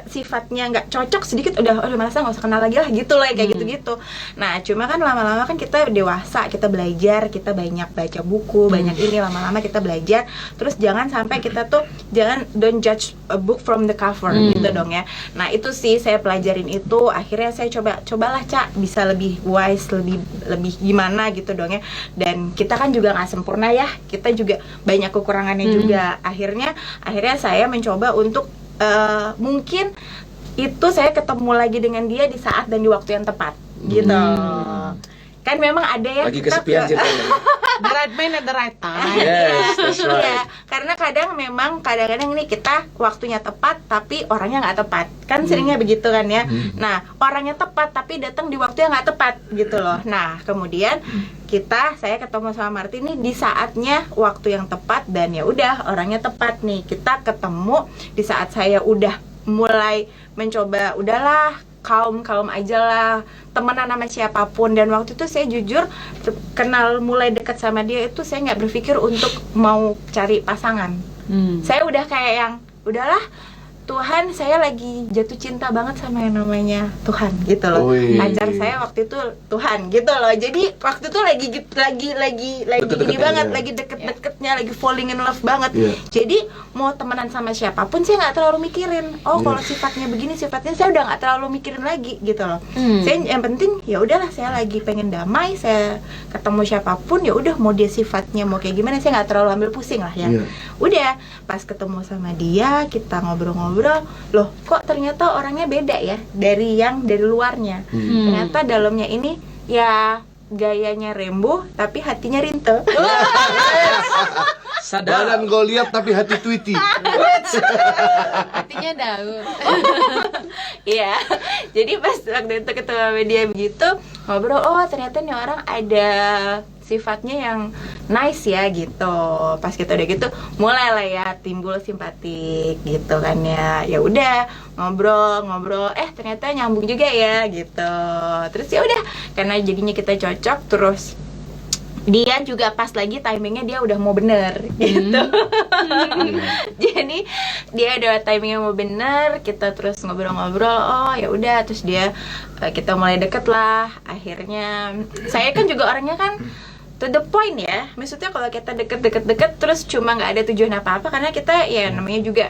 sifatnya nggak cocok sedikit udah masa nggak usah kenal lagi lah gitu loh, kayak gitu-gitu. Nah cuma kan lama-lama kan kita dewasa, kita belajar, kita banyak baca buku, banyak ini, lama-lama kita belajar. Terus jangan sampai kita tuh don't judge a book from the cover gitu dong ya. Nah itu sih saya pelajarin itu. Akhirnya saya cobalah Cak bisa lebih wise, lebih gimana gitu dong ya. Dan kita kan juga nggak sempurna ya, kita juga banyak kekurangannya juga. Akhirnya saya mencoba untuk mungkin itu saya ketemu lagi dengan dia di saat dan di waktu yang tepat gitu. Kan memang ada ya lagi kesepian ceritanya. The right man at the right time. Yes, that's right. Iya, karena kadang-kadang ini kita waktunya tepat tapi orangnya nggak tepat, kan seringnya begitu kan ya. Nah, orangnya tepat tapi datang di waktu yang nggak tepat gitu loh. Nah, kemudian saya ketemu sama Martin nih di saatnya waktu yang tepat, dan ya udah orangnya tepat nih. Kita ketemu di saat saya udah mulai mencoba, udahlah kaum aja lah, temenan sama siapapun. Dan waktu itu saya jujur mulai dekat sama dia itu saya nggak berpikir untuk mau cari pasangan. Saya udah kayak yang udahlah Tuhan, saya lagi jatuh cinta banget sama yang namanya Tuhan gitu loh. Wih. Pacar saya waktu itu Tuhan gitu loh. Jadi waktu itu lagi Deket-deketnya, ini banget, ya. lagi deket-deketnya, lagi falling in love banget. Iya. Jadi mau temenan sama siapapun saya nggak terlalu mikirin. Oh, kalau sifatnya begini, sifatnya saya udah nggak terlalu mikirin lagi gitu loh. Saya yang penting ya udahlah, saya lagi pengen damai, saya ketemu siapapun ya udah, mau dia sifatnya mau kayak gimana saya nggak terlalu ambil pusing lah ya. Iya. Udah pas ketemu sama dia, kita ngobrol-ngobrol, loh kok ternyata orangnya beda ya dari luarnya. Ternyata dalamnya ini ya gayanya Rembo tapi hatinya Rinte. Sadar. Badan Goliat tapi hati Tweety. Hatinya Daud. Iya. Jadi pas waktu itu ketemu sama dia begitu, ngobrol, oh ternyata nih orang ada sifatnya yang nice ya gitu. Pas kita udah gitu mulailah ya timbul simpatik gitu kan ya. Ya udah ngobrol ternyata nyambung juga ya gitu. Terus ya udah, karena jadinya kita cocok, terus dia juga pas lagi timingnya dia udah mau bener gitu. Jadi dia udah timingnya mau bener, kita terus ngobrol-ngobrol, oh ya udah, terus kita mulai deket lah. Akhirnya saya kan juga orangnya kan to the point ya, maksudnya kalau kita deket terus cuma nggak ada tujuan apa-apa, karena kita ya namanya juga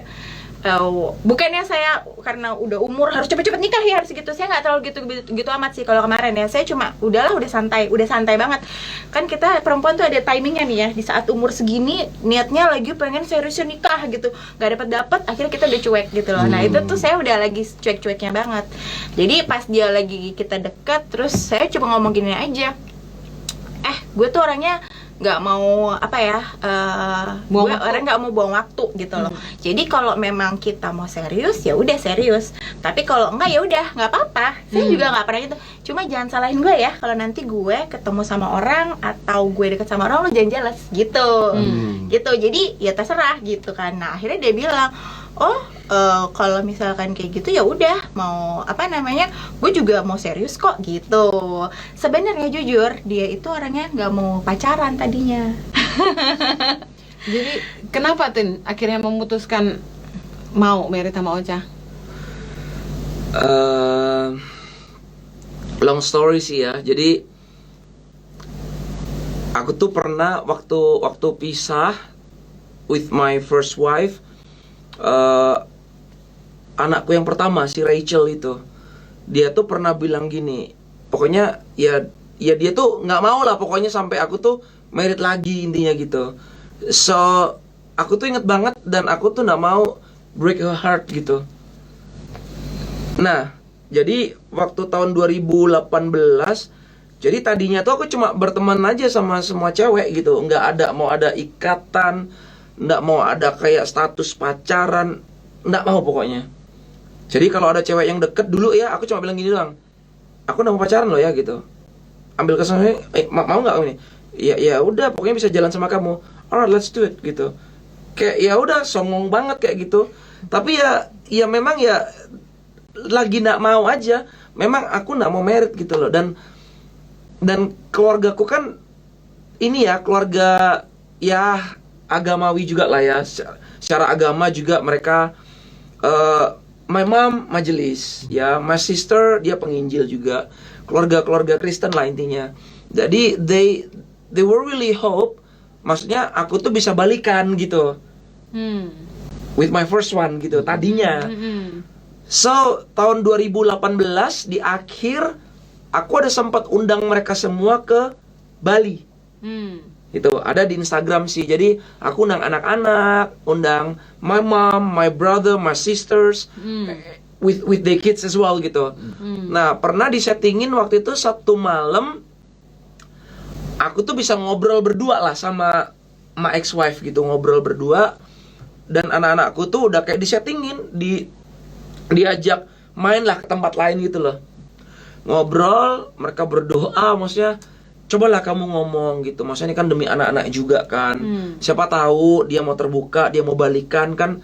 bukannya saya karena udah umur harus cepet-cepet nikah ya, harus gitu. Saya nggak terlalu gitu amat sih kalau kemarin ya. Saya cuma udah santai banget. Kan kita perempuan tuh ada timingnya nih ya, di saat umur segini niatnya lagi pengen seriusan nikah gitu, nggak dapet, akhirnya kita udah cuek gitu loh. Nah itu tuh saya udah lagi cuek-cueknya banget. Jadi pas dia lagi kita dekat, terus saya cuma ngomong gini aja, gue tuh orangnya nggak mau gue orang nggak mau buang waktu gitu loh. Jadi kalau memang kita mau serius ya udah serius, tapi kalau enggak ya udah nggak apa-apa. Saya juga nggak pernah gitu, cuma jangan salahin gue ya kalau nanti gue ketemu sama orang atau gue deket sama orang, lo jangan jealous gitu. Gitu, jadi ya terserah gitu kan. Nah akhirnya dia bilang, kalau misalkan kayak gitu ya udah, mau gue juga mau serius kok gitu. Sebenarnya jujur dia itu orangnya nggak mau pacaran tadinya. Jadi kenapa Tin akhirnya memutuskan mau married sama Ocha? Long story sih ya. Jadi aku tuh pernah waktu pisah with my first wife, anakku yang pertama si Rachel itu, dia tuh pernah bilang gini, pokoknya ya dia tuh nggak mau lah pokoknya sampai aku tuh married lagi, intinya gitu. So aku tuh inget banget, dan aku tuh nggak mau break her heart gitu. Nah jadi waktu tahun 2018, jadi tadinya tuh aku cuma berteman aja sama semua cewek gitu, nggak ada mau ada ikatan, nggak mau ada kayak status pacaran, nggak mau pokoknya. Jadi kalau ada cewek yang deket dulu ya, aku cuma bilang gini doang, aku nggak mau pacaran loh ya gitu. Ambil kesannya, mau nggak ini? Ya udah, pokoknya bisa jalan sama kamu. Alright, let's do it gitu. Kayak ya udah, songong banget kayak gitu. Tapi ya memang ya lagi nggak mau aja. Memang aku nggak mau married gitu loh. Dan keluargaku kan ini ya keluarga ya agamawi juga lah ya. Secara agama juga mereka. My mom majelis, ya, my sister dia penginjil juga, keluarga Kristen lah intinya. Jadi they were really hope, maksudnya aku tuh bisa balikan gitu, with my first one gitu tadinya. So tahun 2018 di akhir aku ada sempat undang mereka semua ke Bali. Itu ada di Instagram sih. Jadi aku undang anak-anak, undang my mom, my brother, my sisters, with their kids as well gitu. Nah pernah disettingin waktu itu satu malam aku tuh bisa ngobrol berdua lah sama my ex-wife gitu, ngobrol berdua. Dan anak-anakku tuh udah kayak disettingin, diajak main lah ke tempat lain gitu loh. Ngobrol, mereka berdoa, maksudnya cobalah kamu ngomong gitu. Maksudnya ini kan demi anak-anak juga kan. Siapa tahu dia mau terbuka, dia mau balikan kan.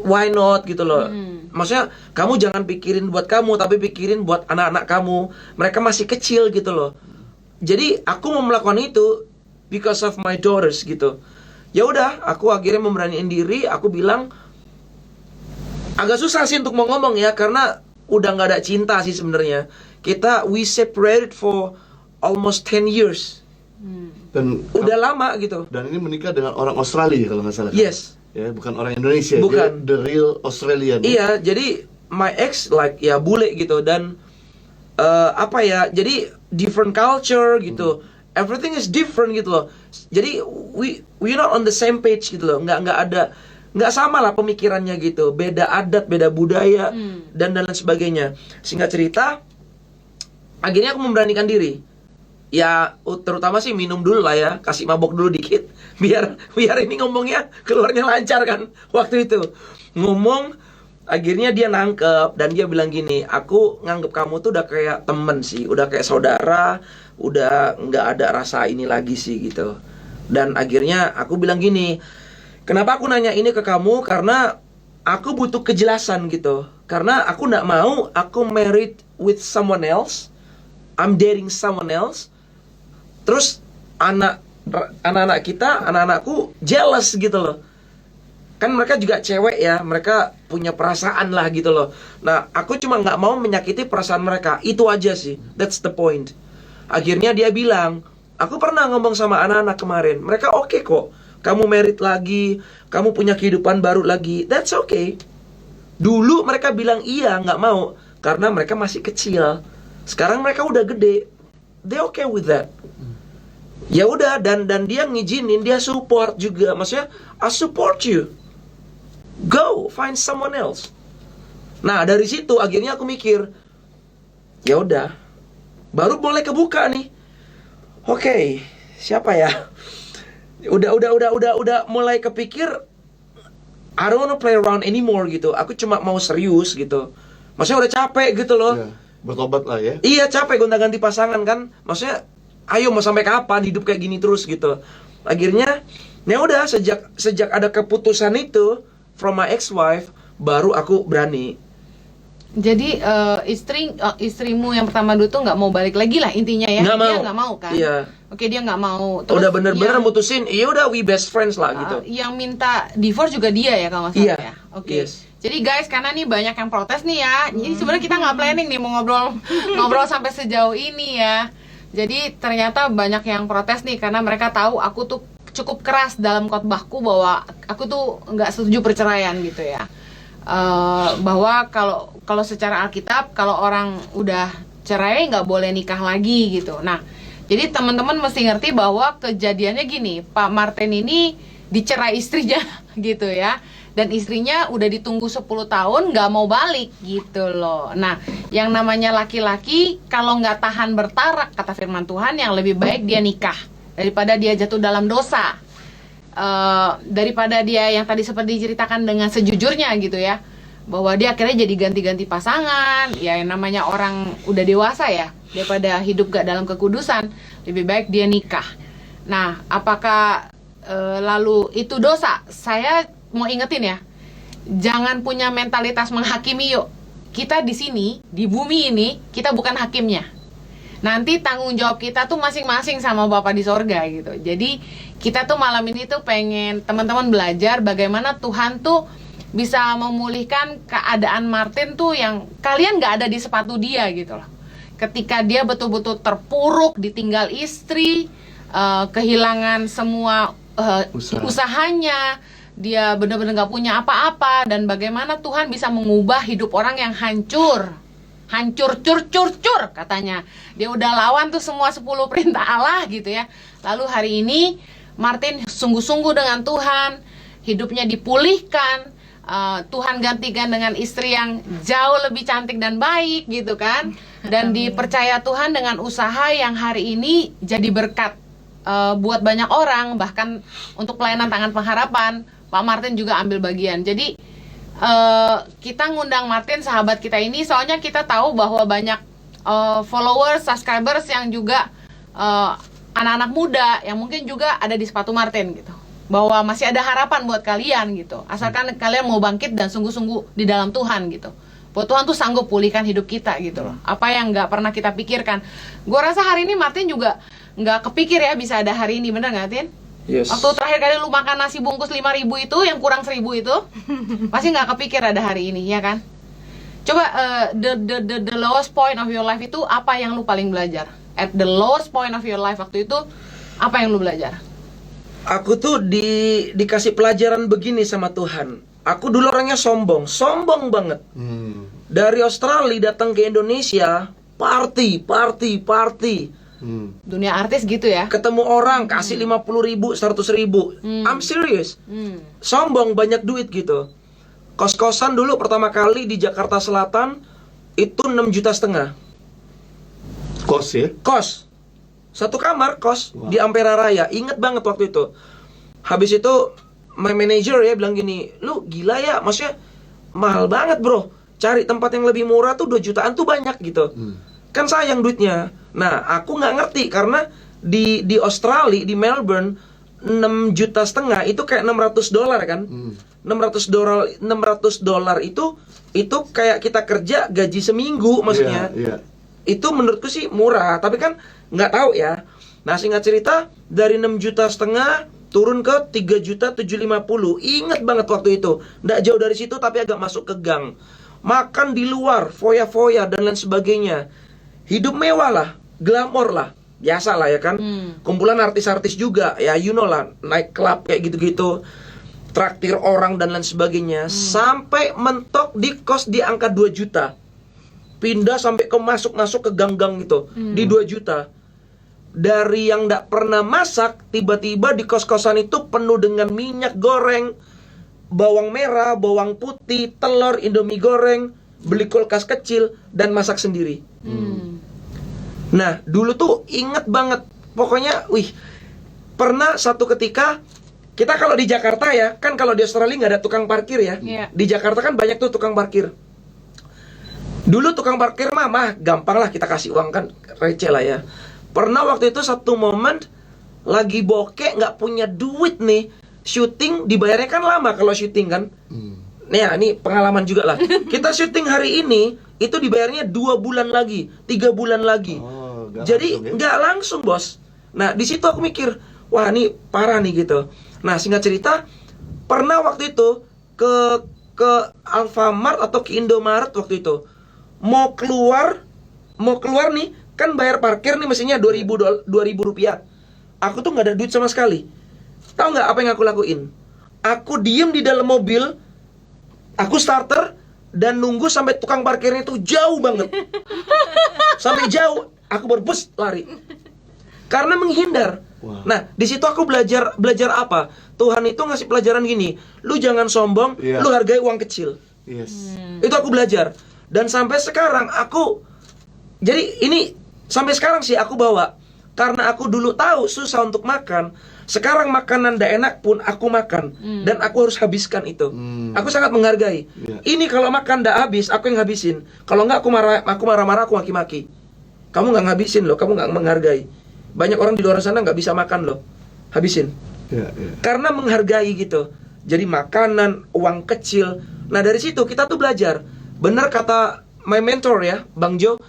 Why not gitu loh. Maksudnya kamu jangan pikirin buat kamu, tapi pikirin buat anak-anak kamu. Mereka masih kecil gitu loh. Jadi aku mau melakukan itu because of my daughters gitu. Ya udah, aku akhirnya memberaniin diri. Aku bilang agak susah sih untuk mau ngomong ya, karena udah nggak ada cinta sih sebenarnya. We separated for almost 10 years. Dan Udah lama gitu. Dan ini menikah dengan orang Australia kalau nggak salah. Yes. Ya, bukan orang Indonesia. Bukan. Dia the real Australian. Iya, jadi my ex like ya bule gitu. Dan apa ya, jadi different culture gitu. Everything is different gitu loh. Jadi we not on the same page gitu loh. Nggak sama lah pemikirannya gitu. Beda adat, beda budaya dan lain sebagainya. Singkat cerita, akhirnya aku memberanikan diri. Ya terutama sih minum dulu lah ya, kasih mabok dulu dikit biar ini ngomongnya keluarnya lancar kan. Waktu itu ngomong, akhirnya dia nangkep dan dia bilang gini, aku nganggep kamu tuh udah kayak temen sih, udah kayak saudara, udah nggak ada rasa ini lagi sih gitu. Dan akhirnya aku bilang gini, kenapa aku nanya ini ke kamu? Karena aku butuh kejelasan gitu. Karena aku nggak mau aku married with someone else, I'm dating someone else, terus anak-anak kita, anak-anakku jealous gitu loh. Kan mereka juga cewek ya, mereka punya perasaan lah gitu loh. Nah, aku cuma nggak mau menyakiti perasaan mereka. Itu aja sih, that's the point. Akhirnya dia bilang, aku pernah ngomong sama anak-anak kemarin, mereka oke kok. Kamu married lagi, kamu punya kehidupan baru lagi, that's okay. Dulu mereka bilang iya, nggak mau, karena mereka masih kecil. Sekarang mereka udah gede, they okay with that. Ya udah, dan dia ngizinin, dia support juga. Maksudnya, I support you. Go find someone else. Nah, dari situ akhirnya aku mikir, ya udah, baru mulai kebuka nih. Oke, siapa ya? Udah mulai kepikir, I don't wanna play around anymore gitu. Aku cuma mau serius gitu. Maksudnya udah capek gitu loh. Ya, bertobat lah ya. Iya, capek gonta-ganti pasangan kan. Maksudnya ayo mau sampai kapan hidup kayak gini terus gitu. Akhirnya ya udah, sejak ada keputusan itu from my ex-wife, baru aku berani. Jadi istrimu yang pertama dulu tuh nggak mau balik lagi lah intinya ya. Nggak Dia mau. nggak mau kan? Iya. Oke, dia nggak mau. Udah bener-bener yang, mutusin, iya udah we best friends lah gitu. Yang minta divorce juga dia ya kalau nggak salah Iya. ya. Oke. Yes. Jadi guys, karena nih banyak yang protes nih ya. Jadi sebenarnya kita nggak planning nih mau ngobrol sampai sejauh ini ya. Jadi ternyata banyak yang protes nih karena mereka tahu aku tuh cukup keras dalam khotbahku bahwa aku tuh nggak setuju perceraian gitu ya. Bahwa kalau secara Alkitab kalau orang udah cerai nggak boleh nikah lagi gitu. Nah, jadi teman-teman mesti ngerti bahwa kejadiannya gini, Pak Martin ini dicerai istrinya gitu ya. Dan istrinya udah ditunggu 10 tahun nggak mau balik gitu loh. Nah, yang namanya laki-laki kalau nggak tahan bertarak, kata firman Tuhan, yang lebih baik dia nikah daripada dia jatuh dalam dosa. Daripada dia yang tadi seperti diceritakan dengan sejujurnya gitu ya, bahwa dia akhirnya jadi ganti-ganti pasangan. Ya yang namanya orang udah dewasa ya, daripada hidup gak dalam kekudusan, lebih baik dia nikah. Nah, apakah lalu itu dosa? Saya mau ingetin ya, jangan punya mentalitas menghakimi yuk. Kita di sini, di bumi ini, kita bukan hakimnya. Nanti tanggung jawab kita tuh masing-masing sama Bapa di sorga gitu. Jadi kita tuh malam ini tuh pengen teman-teman belajar bagaimana Tuhan tuh bisa memulihkan keadaan Martin tuh yang kalian gak ada di sepatu dia gitu loh. Ketika dia betul-betul terpuruk, ditinggal istri, kehilangan semua usahanya, dia benar-benar gak punya apa-apa, dan bagaimana Tuhan bisa mengubah hidup orang yang hancur cur katanya. Dia udah lawan tuh semua 10 perintah Allah gitu ya. Lalu hari ini Martin sungguh-sungguh dengan Tuhan, hidupnya dipulihkan, Tuhan gantikan dengan istri yang jauh lebih cantik dan baik gitu kan. Dan dipercaya Tuhan dengan usaha yang hari ini jadi berkat buat banyak orang, bahkan untuk pelayanan Tangan Pengharapan, Pak Martin juga ambil bagian. Jadi kita ngundang Martin, sahabat kita ini, soalnya kita tahu bahwa banyak followers, subscribers yang juga anak-anak muda yang mungkin juga ada di sepatu Martin gitu, bahwa masih ada harapan buat kalian gitu, asalkan kalian mau bangkit dan sungguh-sungguh di dalam Tuhan gitu. Bahwa Tuhan tuh sanggup pulihkan hidup kita gitu loh. Apa yang nggak pernah kita pikirkan. Gue rasa hari ini Martin juga nggak kepikir ya bisa ada hari ini, bener nggak, Tin? Yes. Waktu terakhir kali lu makan nasi bungkus 5.000 itu, yang kurang 1.000 itu, pasti nggak kepikir ada hari ini, ya kan? Coba the lowest point of your life itu apa yang lu paling belajar? At the lowest point of your life waktu itu, apa yang lu belajar? Aku tuh dikasih pelajaran begini sama Tuhan. Aku dulu orangnya sombong banget. Dari Australia datang ke Indonesia, party. Dunia artis gitu ya? Ketemu orang kasih 50.000, 100.000. I'm serious. Sombong, banyak duit gitu. Kos-kosan dulu pertama kali di Jakarta Selatan itu 6,5 juta. Kos ya? Kos. Satu kamar kos. Wow. Di Ampera Raya. Ingat banget waktu itu. Habis itu my manager ya bilang gini, lu gila ya, maksudnya mahal banget bro, cari tempat yang lebih murah tuh 2 jutaan tuh banyak gitu. Kan sayang duitnya. Nah aku nggak ngerti karena di Australia, di Melbourne 6,5 juta itu kayak $600 kan. $600 itu kayak kita kerja gaji seminggu maksudnya. Iya. Itu menurutku sih murah, tapi kan nggak tahu ya. Nah singkat cerita, dari 6,5 juta turun ke 3,750. Ingat banget waktu itu. Nggak jauh dari situ tapi agak masuk ke gang. Makan di luar, foya-foya dan lain sebagainya. Hidup mewah lah, glamor lah. Biasa lah ya kan. Kumpulan artis-artis juga, ya you know lah, naik klub kayak gitu-gitu. Traktir orang dan lain sebagainya. Sampai mentok di kos di angka 2 juta. Pindah sampai ke masuk ke gang-gang gitu. Di 2 juta. Dari yang gak pernah masak, tiba-tiba di kos-kosan itu penuh dengan minyak goreng, bawang merah, bawang putih, telur, indomie goreng, beli kulkas kecil, dan masak sendiri. Nah, dulu tuh inget banget. Pokoknya, pernah satu ketika, kita kalau di Jakarta ya, kan kalau di Australia gak ada tukang parkir ya. Di Jakarta kan banyak tuh tukang parkir. Dulu tukang parkir mah gampang lah, kita kasih uang kan, receh lah ya. Pernah waktu itu satu momen lagi bokeh, nggak punya duit nih, syuting dibayarnya kan lama kalau syuting kan. Nah ini pengalaman juga lah. Kita syuting hari ini itu dibayarnya 2 bulan lagi, 3 bulan lagi. Jadi nggak langsung bos. Nah di situ aku mikir, wah ini parah nih gitu. Nah singkat cerita, pernah waktu itu ke Alfamart atau ke Indomaret waktu itu, mau keluar nih. Kan bayar parkir nih mestinya 2.000 rupiah. Aku tuh nggak ada duit sama sekali. Tahu nggak apa yang aku lakuin? Aku diem di dalam mobil, aku starter dan nunggu sampai tukang parkirnya itu jauh banget. Sampai jauh, aku berbus lari. Karena menghindar. Wow. Nah, di situ aku belajar apa? Tuhan itu ngasih pelajaran gini, lu jangan sombong, lu hargai uang kecil. Yes. Itu aku belajar. Dan sampai sekarang jadi ini sampai sekarang sih aku bawa. Karena aku dulu tahu susah untuk makan. Sekarang makanan ndak enak pun aku makan. Dan aku harus habiskan itu. Aku sangat menghargai. Ini kalau makan ndak habis, aku yang habisin. Kalau nggak aku marah-marah, aku maki-maki. Kamu nggak ngabisin loh, kamu nggak menghargai. Banyak orang di luar sana nggak bisa makan loh. Habisin. Karena menghargai gitu. Jadi makanan, uang kecil. Nah dari situ kita tuh belajar. Benar kata my mentor ya, Bang Jo,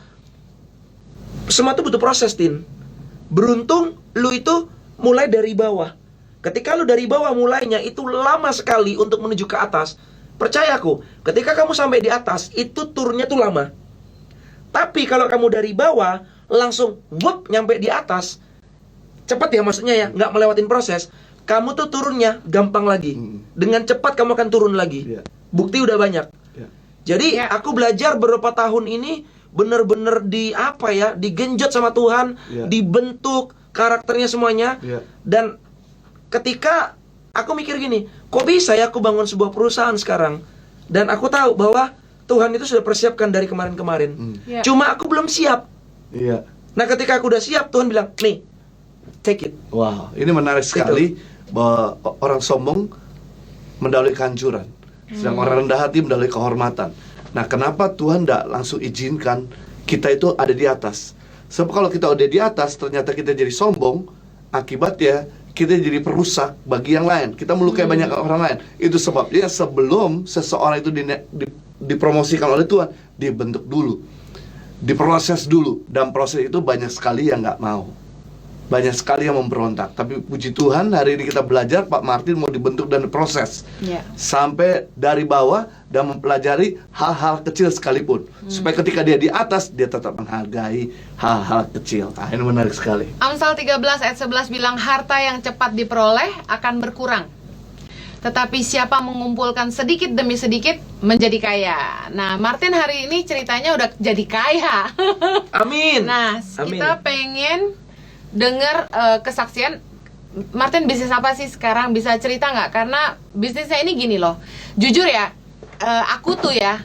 semua itu butuh proses, Tin. Beruntung lu itu mulai dari bawah. Ketika lu dari bawah mulainya, itu lama sekali untuk menuju ke atas. Percayaku, ketika kamu sampai di atas, itu turunnya tuh lama. Tapi kalau kamu dari bawah langsung nyampe di atas, cepat ya maksudnya ya, nggak melewatin proses. Kamu tuh turunnya gampang lagi. Dengan cepat kamu akan turun lagi. Bukti udah banyak. Jadi aku belajar beberapa tahun ini bener-bener digenjot sama Tuhan, dibentuk karakternya semuanya. Dan ketika aku mikir gini, kok bisa ya aku bangun sebuah perusahaan sekarang? Dan aku tahu bahwa Tuhan itu sudah persiapkan dari kemarin-kemarin. Cuma aku belum siap. Nah ketika aku udah siap, Tuhan bilang, nih, take it. Wow, ini menarik sekali bahwa orang sombong mendahului kehancuran, sedang orang rendah hati mendahului kehormatan. Nah, kenapa Tuhan tidak langsung izinkan kita itu ada di atas? Sebab kalau kita udah di atas, ternyata kita jadi sombong, akibatnya kita jadi perusak bagi yang lain. Kita melukai banyak orang lain. Itu sebabnya sebelum seseorang itu dipromosikan oleh Tuhan, dibentuk dulu, diproses dulu. Dan proses itu banyak sekali yang nggak mau, banyak sekali yang memberontak. Tapi puji Tuhan, hari ini kita belajar Pak Martin mau dibentuk dan diproses sampai dari bawah dan mempelajari hal-hal kecil sekalipun, supaya ketika dia di atas, dia tetap menghargai hal-hal kecil. Ini menarik sekali. Amsal 13 ayat 11 bilang, harta yang cepat diperoleh akan berkurang, tetapi siapa mengumpulkan sedikit demi sedikit menjadi kaya. Nah, Martin hari ini ceritanya udah jadi kaya. Amin. Nah, Amin. kita pengen dengar kesaksian Martin. Bisnis apa sih sekarang, bisa cerita nggak? Karena bisnisnya ini gini loh, jujur ya, aku tuh ya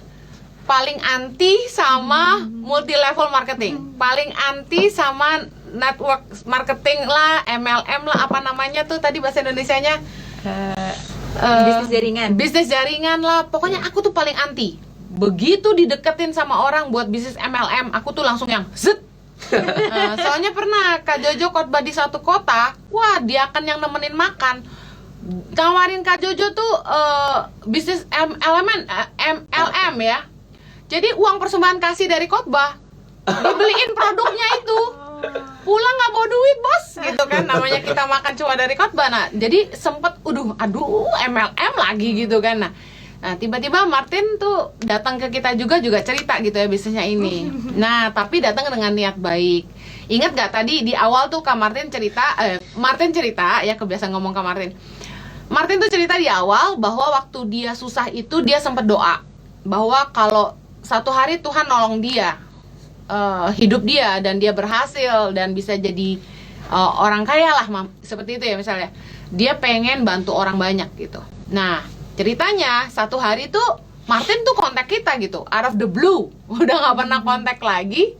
paling anti sama multi level marketing, paling anti sama network marketing lah, MLM lah, apa namanya tuh tadi bahasa Indonesianya, bisnis jaringan lah, pokoknya aku tuh paling anti. Begitu dideketin sama orang buat bisnis MLM, aku tuh langsung yang zet. Soalnya pernah Kak Jojo khotbah di satu kota, wah dia kan yang nemenin makan, tawarin Kak Jojo tuh bisnis MLM ya. Jadi uang persembahan kasih dari khotbah dibeliin produknya itu, pulang nggak bawa duit bos, gitu kan. Namanya kita makan cuma dari khotbah. Nah, jadi sempet aduh MLM lagi gitu kan. Nah, tiba-tiba Martin tuh datang ke kita juga cerita gitu ya bisnisnya ini. Nah, tapi datang dengan niat baik. Ingat gak tadi di awal tuh Kak Martin cerita, Martin cerita ya, kebiasaan ngomong Kak Martin. Martin tuh cerita di awal bahwa waktu dia susah itu dia sempat doa bahwa kalau satu hari Tuhan nolong dia, hidup dia dan dia berhasil dan bisa jadi orang kaya lah, seperti itu ya misalnya. Dia pengen bantu orang banyak gitu. Nah, ceritanya satu hari tuh Martin tuh kontak kita gitu, out of the blue, udah nggak pernah kontak lagi.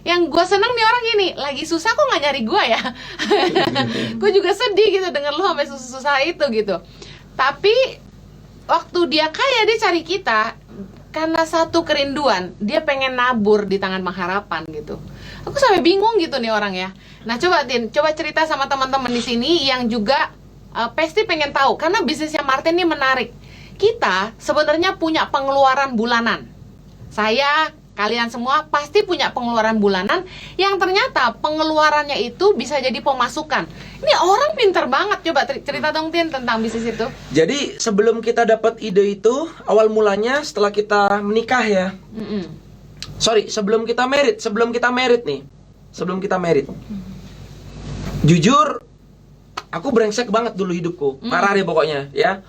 Yang gue seneng nih orang gini, lagi susah kok nggak nyari gue ya. Gue juga sedih gitu denger lu sampai susah itu gitu. Tapi waktu dia kaya, dia cari kita karena satu kerinduan, dia pengen nabur di tangan pengharapan gitu. Aku sampai bingung gitu nih orang ya. Nah coba Tin, coba cerita sama teman-teman di sini yang juga pasti pengen tahu, karena bisnisnya Martin ini menarik. Kita sebenarnya punya pengeluaran bulanan. Saya, kalian semua pasti punya pengeluaran bulanan yang ternyata pengeluarannya itu bisa jadi pemasukan. Ini orang pinter banget. Coba cerita dong Tin tentang bisnis itu. Jadi sebelum kita dapat ide itu, awal mulanya setelah kita menikah ya. Sebelum kita merit nih. Jujur, aku brengsek banget dulu hidupku, parah deh pokoknya ya.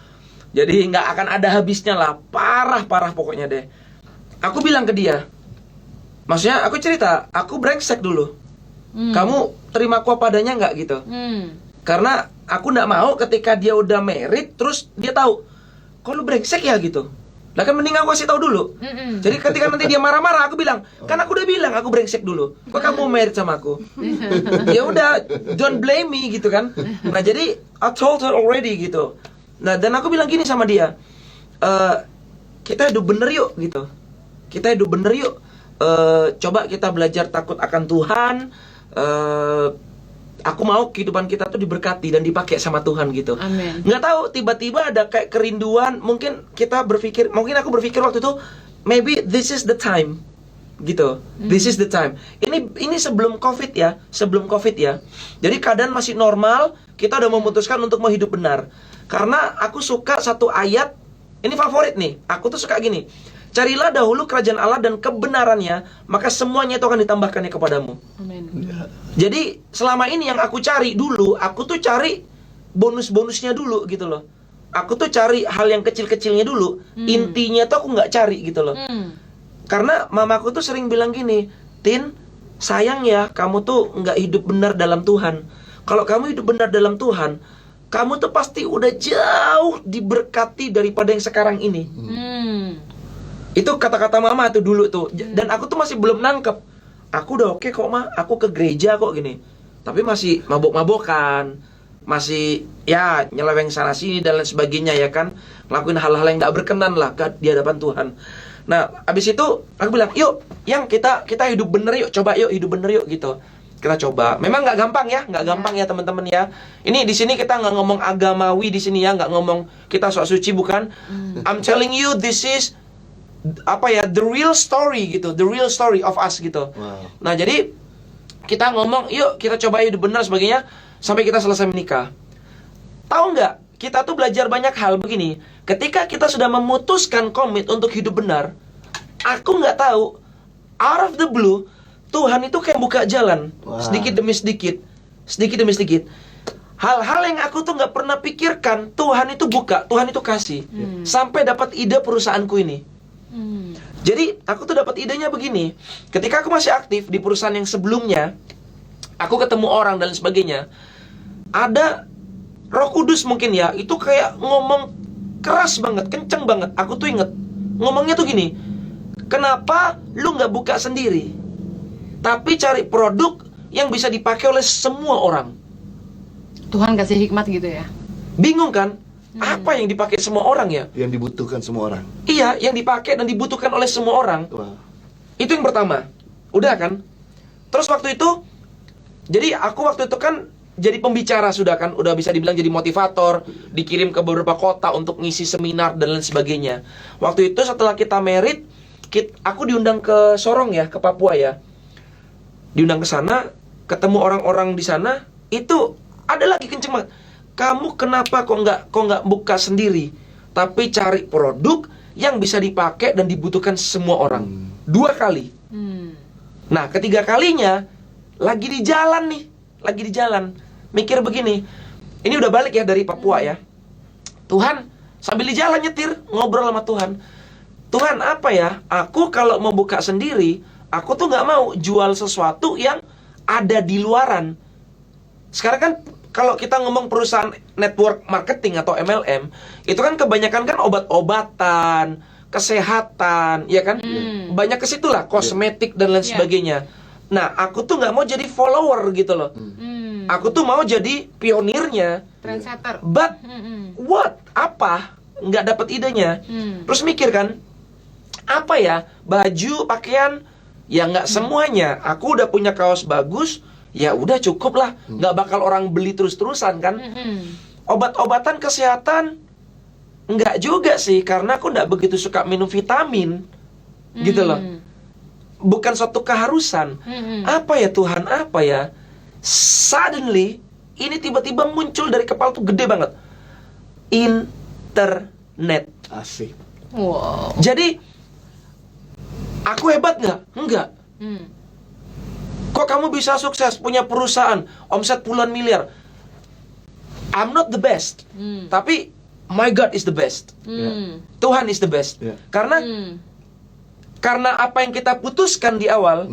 Jadi nggak akan ada habisnya lah, parah pokoknya deh. Aku bilang ke dia, maksudnya aku cerita, aku brengsek dulu. Kamu terima aku apa adanya nggak gitu? Karena aku nggak mau ketika dia udah merit, terus dia tahu, kok lu brengsek ya gitu. Lah kan mending aku kasih tahu dulu. Jadi ketika nanti dia marah-marah, aku bilang, kan aku udah bilang aku brengsek dulu. Kok kamu merit sama aku? Ya udah, don't blame me gitu kan. Nah jadi I told her already gitu. Nah dan aku bilang gini sama dia, kita hidup bener yuk gitu. Coba kita belajar takut akan Tuhan. Aku mau kehidupan kita tuh diberkati dan dipakai sama Tuhan gitu. Amin. Nggak tahu tiba-tiba ada kayak kerinduan. Mungkin aku berpikir waktu itu, maybe this is the time gitu. This is the time. Ini sebelum COVID ya, Jadi keadaan masih normal, kita udah memutuskan untuk mau hidup benar. Karena aku suka satu ayat, ini favorit nih. Aku tuh suka gini. Carilah dahulu kerajaan Allah dan kebenarannya, maka semuanya itu akan ditambahkannya kepadamu. Amin. Jadi selama ini yang aku cari dulu, aku tuh cari bonus-bonusnya dulu gitu loh. Aku tuh cari hal yang kecil-kecilnya dulu. Intinya tuh aku nggak cari gitu loh. Karena mamaku tuh sering bilang gini, Tin, sayang ya kamu tuh nggak hidup benar dalam Tuhan. Kalau kamu hidup benar dalam Tuhan, kamu tuh pasti udah jauh diberkati daripada yang sekarang ini. Itu kata-kata mama tuh dulu tuh. Dan aku tuh masih belum nangkep. Aku udah oke kok ma, aku ke gereja kok gini. tapi masih mabok-mabokan, masih ya nyeleweng sana sini dan lain sebagainya ya kan, ngelakuin hal-hal yang gak berkenan lah di hadapan Tuhan. Nah, abis itu aku bilang, yuk, yang kita hidup bener yuk, coba yuk hidup bener yuk gitu. Kita coba. Memang nggak gampang ya teman-teman ya. Ini di sini kita nggak ngomong agamawi di sini ya, nggak ngomong kita sok suci, bukan. I'm telling you, this is the real story gitu, the real story of us gitu. Wow. Nah, jadi kita ngomong, yuk kita coba hidup benar sebagainya sampai kita selesai menikah. Tahu nggak? Kita tuh belajar banyak hal begini. Ketika kita sudah memutuskan komit untuk hidup benar, aku nggak tahu, out of the blue, Tuhan itu kayak buka jalan, Wah. sedikit demi sedikit, sedikit demi sedikit. Hal-hal yang aku tuh nggak pernah pikirkan, Tuhan itu buka, Tuhan itu kasih, sampai dapat ide perusahaanku ini. Jadi aku tuh dapat idenya begini. Ketika aku masih aktif di perusahaan yang sebelumnya, aku ketemu orang dan sebagainya. Ada Roh Kudus mungkin ya, itu kayak ngomong keras banget, kenceng banget. Aku tuh inget ngomongnya tuh gini, kenapa lu nggak buka sendiri, tapi cari produk yang bisa dipakai oleh semua orang? Tuhan kasih hikmat gitu ya. Bingung kan? Apa yang dipakai semua orang ya? Yang dibutuhkan semua orang. Iya, yang dipakai dan dibutuhkan oleh semua orang. Wah. Itu yang pertama. Udah kan? Terus waktu itu, jadi aku waktu itu kan jadi pembicara sudah kan, udah bisa dibilang jadi motivator, dikirim ke beberapa kota untuk ngisi seminar dan lain sebagainya. Waktu itu setelah kita married, aku diundang ke Sorong ya, ke Papua ya. Diundang ke sana, ketemu orang-orang di sana, itu ada lagi kenceng banget. Kamu kenapa kok nggak buka sendiri, tapi cari produk yang bisa dipakai dan dibutuhkan semua orang? 2 kali. Nah, ketiga kalinya lagi di jalan nih, lagi di jalan, mikir begini. Ini udah balik ya dari Papua ya. Tuhan, sambil di jalan nyetir, ngobrol sama Tuhan. Tuhan, apa ya? Aku kalau mau buka sendiri, aku tuh nggak mau jual sesuatu yang ada di luaran. Sekarang kan kalau kita ngomong perusahaan network marketing atau MLM, itu kan kebanyakan kan obat-obatan, kesehatan, ya kan? Banyak ke situ lah, kosmetik dan lain sebagainya. Nah, aku tuh nggak mau jadi follower gitu loh. Aku tuh mau jadi pionirnya. Trendsetter. But what? Apa? Nggak dapat idenya. Terus mikir kan, apa ya? Baju, pakaian, ya nggak semuanya. Aku udah punya kaos bagus, ya udah cukup lah. Nggak bakal orang beli terus-terusan kan. Obat-obatan kesehatan, nggak juga sih, karena aku nggak begitu suka minum vitamin. Gitu loh. Bukan suatu keharusan. Apa ya Tuhan, apa ya? Suddenly, ini tiba-tiba muncul dari kepala tuh gede banget. Internet. Asik. Wow. Jadi, aku hebat nggak? Enggak. Kok kamu bisa sukses, punya perusahaan, omset puluhan miliar? I'm not the best. Tapi, my God is the best. Tuhan is the best. Yeah. Karena apa yang kita putuskan di awal,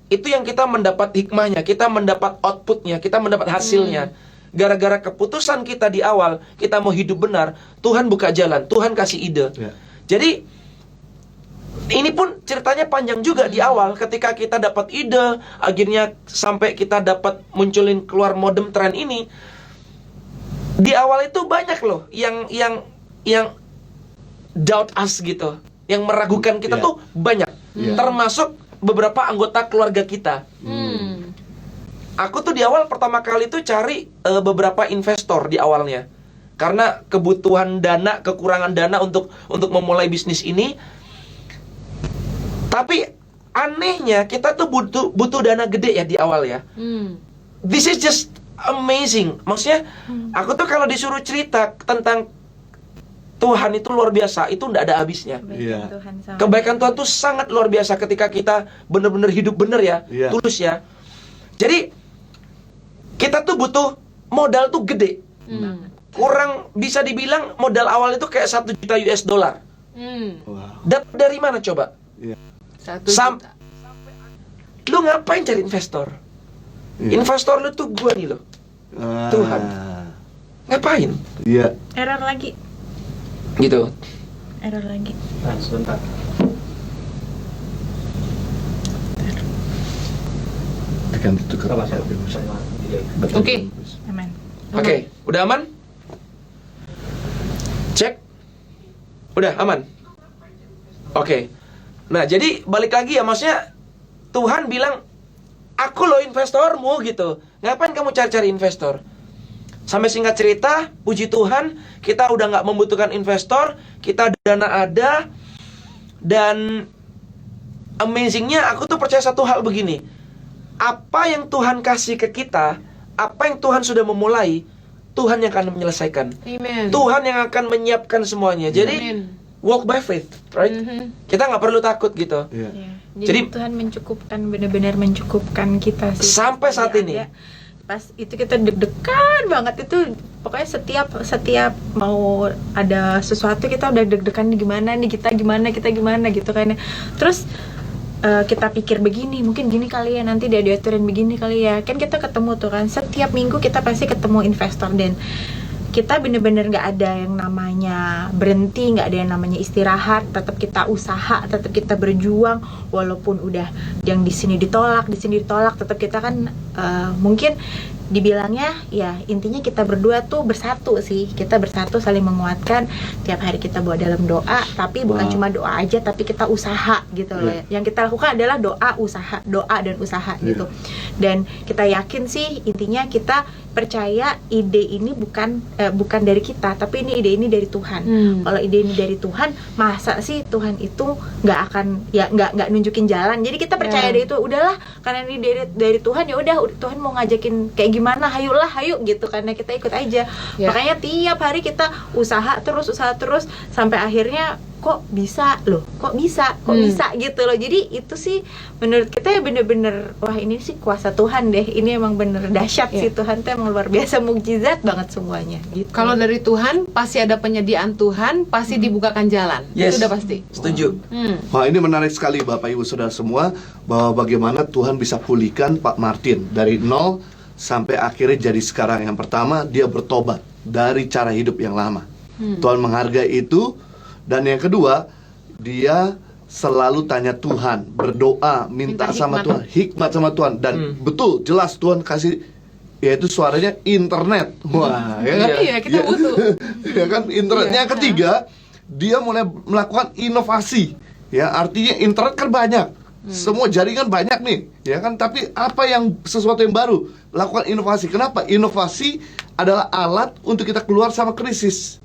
itu yang kita mendapat hikmahnya, kita mendapat outputnya, kita mendapat hasilnya. Gara-gara keputusan kita di awal, kita mau hidup benar, Tuhan buka jalan, Tuhan kasih ide. Jadi, ini pun ceritanya panjang juga di awal. Ketika kita dapat ide, akhirnya sampai kita dapat munculin keluar modem tren ini. Di awal itu banyak loh yang doubt us gitu, yang meragukan kita tuh banyak. Termasuk beberapa anggota keluarga kita. Aku tuh di awal pertama kali tuh cari beberapa investor di awalnya. Karena kebutuhan dana, kekurangan dana untuk memulai bisnis ini. Tapi anehnya kita tuh butuh dana gede ya di awal ya. This is just amazing. Maksudnya aku tuh kalau disuruh cerita tentang Tuhan itu luar biasa, itu nggak ada habisnya. Kebaikan Tuhan tuh sangat luar biasa ketika kita benar-benar hidup benar ya, tulus ya. Jadi kita tuh butuh modal tuh gede. Kurang bisa dibilang modal awal itu kayak 1 juta US dollar. Wow. Dari mana coba? 1 juta. Lu ngapain cari investor? Investor lu tuh gua nih loh. Tuhan. Ngapain? Iya. Error lagi. Gitu. Error lagi. Sebentar. Diganti tukar. Sama-sama. Betul. Oke. Aman. Oke, udah aman? Cek. Udah aman? Oke. Nah, jadi balik lagi ya, maksudnya Tuhan bilang, aku loh investormu gitu. Ngapain kamu cari-cari investor? Sampai singkat cerita, puji Tuhan, kita udah nggak membutuhkan investor, kita dana ada, dan amazingnya aku tuh percaya satu hal begini. Apa yang Tuhan kasih ke kita, apa yang Tuhan sudah memulai, Tuhan yang akan menyelesaikan. Amen. Tuhan yang akan menyiapkan semuanya. Jadi Amen. walk by faith, right? Kita nggak perlu takut gitu. Iya. Ya. Jadi- Jadi Tuhan mencukupkan, benar-benar mencukupkan kita sih. Sampai saat Ada- ini. Pas itu kita deg-degan banget, itu pokoknya setiap mau ada sesuatu kita udah deg-degan gimana nih, kita gimana gitu kan ya. Terus kita pikir begini, mungkin gini kali ya, nanti dia diaturin begini kali ya. Kan kita ketemu tuh kan, setiap minggu kita pasti ketemu investor, dan kita bener-bener nggak ada yang namanya berhenti, nggak ada yang namanya istirahat, tetap kita usaha, tetap kita berjuang, walaupun udah yang di sini ditolak, tetap kita kan mungkin dibilangnya ya intinya kita berdua tuh bersatu sih, kita bersatu saling menguatkan, tiap hari kita bawa dalam doa, tapi bukan Wow. cuma doa aja, tapi kita usaha gitu loh. Yang kita lakukan adalah doa dan usaha gitu. Dan kita yakin sih intinya kita percaya ide ini bukan dari kita, tapi ide ini dari Tuhan. Kalau ide ini dari Tuhan, masa sih Tuhan itu nggak akan nggak nunjukin jalan. Jadi kita percaya deh itu, udahlah karena ini dari Tuhan, ya udah Tuhan mau ngajakin kayak gimana, hayu gitu, karena kita ikut aja. Ya. Makanya tiap hari kita usaha terus sampai akhirnya kok bisa gitu loh. Jadi itu sih menurut kita ya bener-bener, wah ini sih kuasa Tuhan deh, ini emang bener dahsyat Ya. sih, Tuhan tuh emang luar biasa, mukjizat banget semuanya gitu. Kalau dari Tuhan pasti ada penyediaan Tuhan, pasti dibukakan jalan. Yes. Itu udah pasti. Setuju. Wah, ini menarik sekali Bapak Ibu Saudara semua, bahwa bagaimana Tuhan bisa pulihkan Pak Martin dari nol sampai akhirnya jadi sekarang. Yang pertama, dia bertobat dari cara hidup yang lama. Tuhan menghargai itu. Dan yang kedua, dia selalu tanya Tuhan, berdoa, minta Minta sama hikmat. Tuhan, hikmat sama Tuhan. Dan betul, jelas Tuhan kasih, yaitu suaranya internet. Wah, ya kan? Iya, kita butuh. Ya kan, internetnya. Yang ketiga, dia mulai melakukan inovasi. Ya, artinya internet kan banyak, semua jaringan banyak nih, ya kan. Tapi apa yang sesuatu yang baru, lakukan inovasi. Kenapa? Inovasi adalah alat untuk kita keluar sama krisis.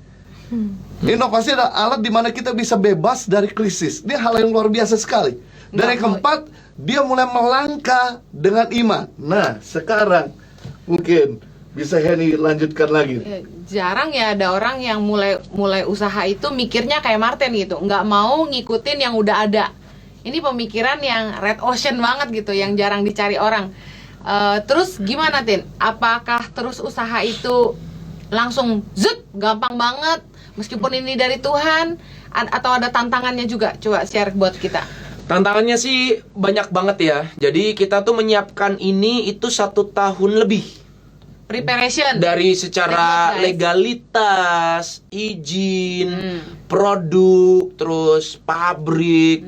Inovasi adalah alat di mana kita bisa bebas dari krisis. Ini hal yang luar biasa sekali. Dan yang keempat, dia mulai melangkah dengan iman. Nah, sekarang mungkin bisa Henny lanjutkan lagi. Ya, jarang ya ada orang yang mulai usaha itu mikirnya kayak Martin gitu, nggak mau ngikutin yang udah ada. Ini pemikiran yang red ocean banget gitu, yang jarang dicari orang. Terus gimana Tin? Apakah terus usaha itu langsung zut gampang banget meskipun ini dari Tuhan, atau ada tantangannya juga? Coba share buat kita. Tantangannya sih banyak banget ya. Jadi kita tuh menyiapkan ini itu 1 tahun lebih. Preparation Dari secara Thank you, guys. legalitas, izin, produk, terus pabrik,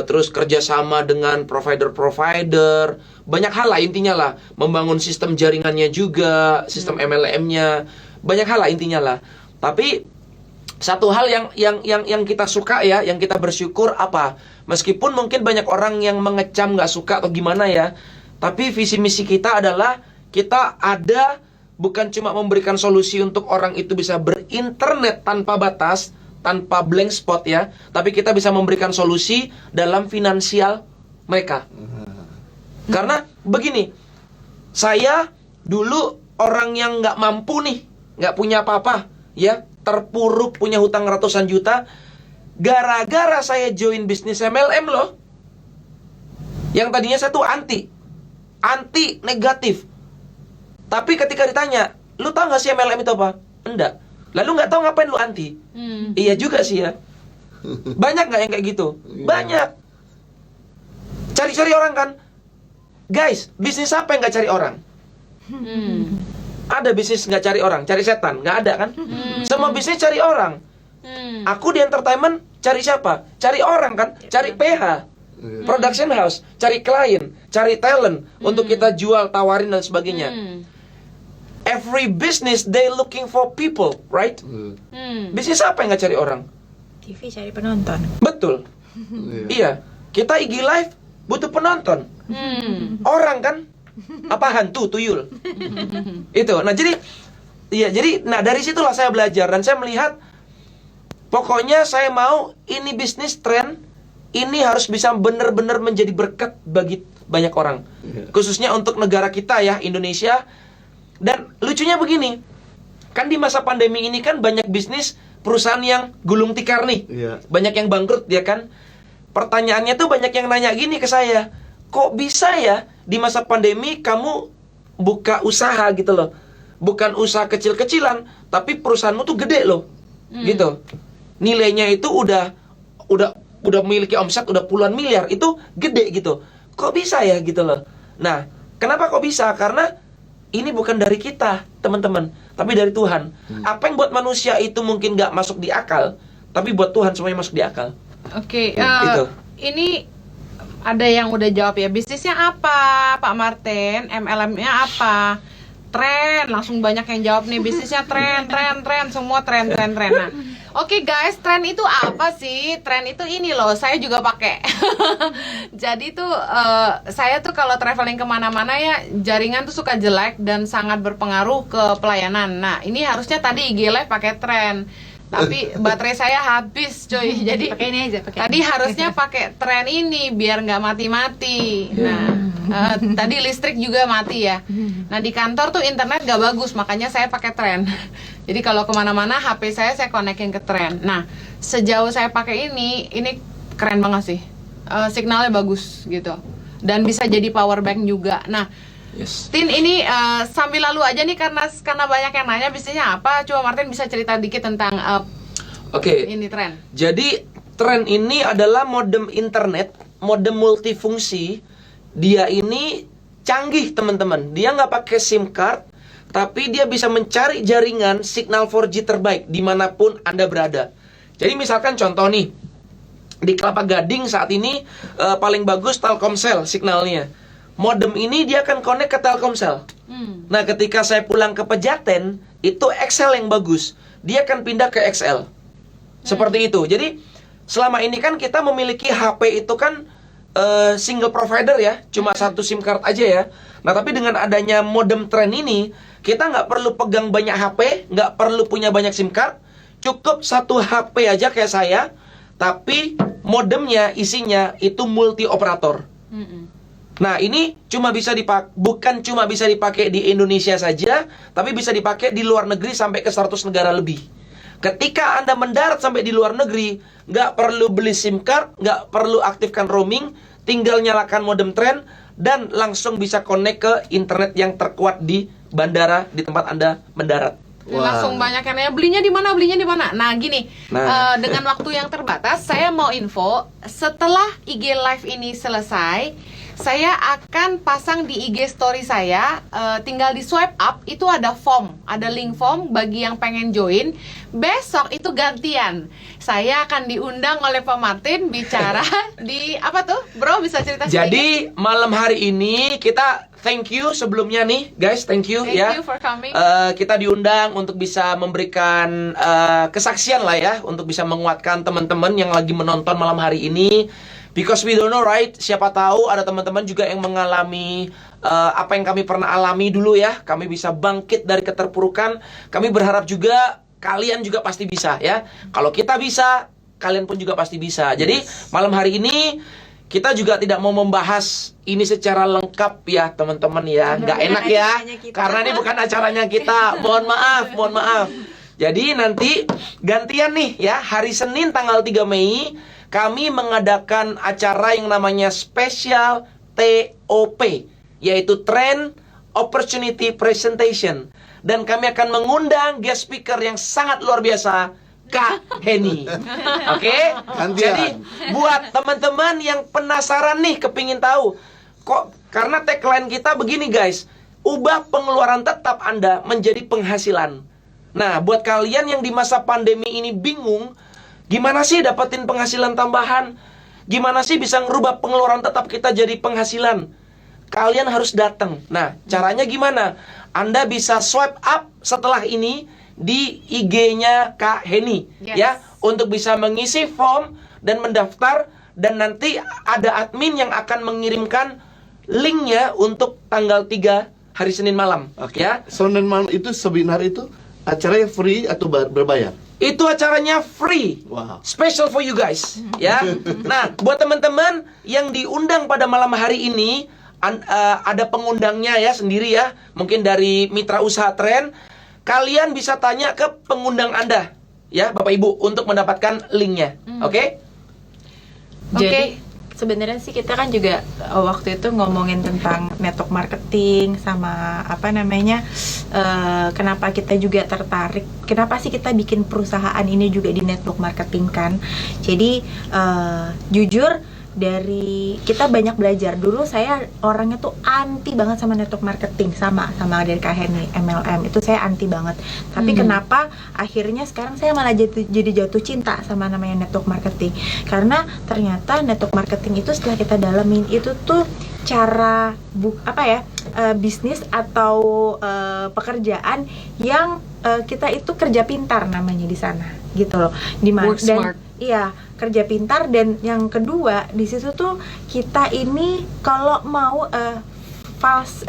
terus kerjasama dengan provider-provider, banyak hal lah intinya lah. Membangun sistem jaringannya juga, sistem MLM-nya, banyak hal lah intinya lah. Tapi satu hal yang kita suka ya, yang kita bersyukur apa? Meskipun mungkin banyak orang yang mengecam, nggak suka atau gimana ya, tapi visi misi kita adalah kita ada bukan cuma memberikan solusi untuk orang itu bisa berinternet tanpa batas, tanpa blank spot ya, tapi kita bisa memberikan solusi dalam finansial mereka. Karena begini, saya dulu orang yang nggak mampu nih, nggak punya apa-apa, ya, terpuruk punya hutang ratusan juta, gara-gara saya join bisnis MLM loh. Yang tadinya saya tuh anti negatif. Tapi ketika ditanya, lu tahu nggak sih MLM itu apa? Enggak. Lalu nggak tahu ngapain lu anti? Iya juga sih ya. Banyak nggak yang kayak gitu? Banyak. Cari-cari orang kan. Guys, bisnis apa yang nggak cari orang? Ada bisnis nggak cari orang? Cari setan? Nggak ada kan? Semua bisnis cari orang. Aku di entertainment cari siapa? Cari orang kan? Cari PH. Production house, cari klien, cari talent untuk kita jual, tawarin dan sebagainya. Every business they looking for people, right? Bisnis apa yang nggak cari orang? TV cari penonton. Betul. Iya, kita IG live butuh penonton. Orang kan? Apa hantu, tuyul? Itu. Nah, nah dari situlah saya belajar dan saya melihat pokoknya saya mau ini bisnis tren ini harus bisa benar-benar menjadi berkat bagi banyak orang. Khususnya untuk negara kita ya, Indonesia. Dan lucunya begini, kan di masa pandemi ini kan banyak bisnis perusahaan yang gulung tikar nih. Banyak yang bangkrut ya kan. Pertanyaannya tuh banyak yang nanya gini ke saya, kok bisa ya di masa pandemi kamu buka usaha gitu loh. Bukan usaha kecil-kecilan, tapi perusahaanmu tuh gede loh. Gitu. Nilainya itu udah memiliki omset udah puluhan miliar, itu gede gitu. Kok bisa ya gitu loh. Nah, kenapa kok bisa? Karena ini bukan dari kita, teman-teman, tapi dari Tuhan. Apa yang buat manusia itu mungkin gak masuk di akal, tapi buat Tuhan semuanya masuk di akal. Oke, Itu. ini ada yang udah jawab ya. Bisnisnya apa, Pak Martin? MLM-nya apa? Tren, langsung banyak yang jawab nih. Bisnisnya tren, semua tren. Nah, oke guys, tren itu apa sih? Tren itu ini loh, saya juga pakai. Jadi tuh saya tuh kalau traveling kemana-mana ya, jaringan tuh suka jelek dan sangat berpengaruh ke pelayanan. Nah, ini harusnya tadi IG Live pakai tren, tapi baterai saya habis coy. Jadi Pakai ini aja, pakai. tadi harusnya pakai tren ini biar nggak mati-mati. Nah, tadi listrik juga mati ya. Nah, di kantor tuh internet nggak bagus, makanya saya pakai tren. Jadi kalau kemana-mana HP saya konekin ke tren. Nah, sejauh saya pakai ini keren banget sih. Signalnya bagus gitu. Dan bisa jadi power bank juga. Nah, Tin ini sambil lalu aja nih karena banyak yang nanya bisnisnya apa. Coba Martin bisa cerita dikit tentang ini tren. Jadi tren ini adalah modem internet, modem multifungsi. Dia ini canggih teman-teman. Dia nggak pakai SIM card, tapi dia bisa mencari jaringan signal 4G terbaik dimanapun Anda berada. Jadi misalkan contoh nih, di Kelapa Gading saat ini paling bagus Telkomsel signalnya. Modem ini dia akan connect ke Telkomsel. Nah, ketika saya pulang ke Pejaten, itu XL yang bagus. Dia akan pindah ke XL. Seperti itu. Jadi selama ini kan kita memiliki HP itu kan single provider ya, cuma satu SIM card aja ya. Nah, tapi dengan adanya modem tren ini, kita nggak perlu pegang banyak HP, nggak perlu punya banyak SIM card, cukup satu HP aja kayak saya, tapi modemnya isinya itu multi operator. Nah, ini bukan cuma bisa dipakai di Indonesia saja, tapi bisa dipakai di luar negeri sampai ke 100 negara lebih. Ketika Anda mendarat sampai di luar negeri, nggak perlu beli SIM card, nggak perlu aktifkan roaming, tinggal nyalakan modem tren, dan langsung bisa connect ke internet yang terkuat di bandara, di tempat Anda mendarat. Langsung banyak yang nanya, belinya di mana? Nah, gini, dengan waktu yang terbatas, saya mau info, setelah IG Live ini selesai, saya akan pasang di IG story saya, tinggal di swipe up, itu ada form, ada link form bagi yang pengen join. Besok itu gantian, saya akan diundang oleh Pak Martin bicara di apa tuh, bro, bisa cerita sedikit? Jadi malam hari ini kita thank you sebelumnya nih guys, thank you Thank you for coming. Kita diundang untuk bisa memberikan kesaksian lah ya, untuk bisa menguatkan teman-teman yang lagi menonton malam hari ini. Because we don't know, right? Siapa tahu ada teman-teman juga yang mengalami apa yang kami pernah alami dulu ya. Kami bisa bangkit dari keterpurukan. Kami berharap juga kalian juga pasti bisa ya. Kalau kita bisa, kalian pun juga pasti bisa. Jadi malam hari ini kita juga tidak mau membahas ini secara lengkap ya teman-teman ya. Nggak enak ya, karena ini bukan acaranya kita. Mohon maaf. Jadi nanti gantian nih ya, hari Senin tanggal 3 Mei kami mengadakan acara yang namanya Special TOP, yaitu Trend Opportunity Presentation. Dan kami akan mengundang guest speaker yang sangat luar biasa, Kak Henny. Oke? Jadi buat teman-teman yang penasaran nih, kepingin tahu kok, karena tagline kita begini guys, ubah pengeluaran tetap Anda menjadi penghasilan. Nah, buat kalian yang di masa pandemi ini bingung, gimana sih dapetin penghasilan tambahan? Gimana sih bisa ngerubah pengeluaran tetap kita jadi penghasilan? Kalian harus datang. Nah, caranya gimana? Anda bisa swipe up setelah ini di IG-nya Kak Heni, Yes. ya, untuk bisa mengisi form dan mendaftar, dan nanti ada admin yang akan mengirimkan linknya untuk tanggal 3 hari Senin malam, Oke. ya. Senin malam itu seminar itu acaranya free atau berbayar? Itu acaranya free. Wow. Special for you guys, ya. Nah, buat teman-teman yang diundang pada malam hari ini, ada pengundangnya ya sendiri ya, mungkin dari mitra usaha Tren. Kalian bisa tanya ke pengundang Anda, ya, Bapak Ibu, untuk mendapatkan linknya, oke? Jadi sebenarnya sih kita kan juga waktu itu ngomongin tentang network marketing sama apa namanya, kenapa kita juga tertarik, kenapa sih kita bikin perusahaan ini juga di network marketing kan. Jadi jujur dari kita banyak belajar. Dulu saya orangnya tuh anti banget sama network marketing, sama dari Kak Heni, MLM itu saya anti banget. Tapi kenapa akhirnya sekarang saya malah jadi jatuh cinta sama namanya network marketing? Karena ternyata network marketing itu setelah kita dalamin itu tuh cara bisnis atau pekerjaan yang kita itu kerja pintar namanya di sana gitu loh. Work smart. Iya, kerja pintar. Dan yang kedua di situ tuh kita ini kalau mau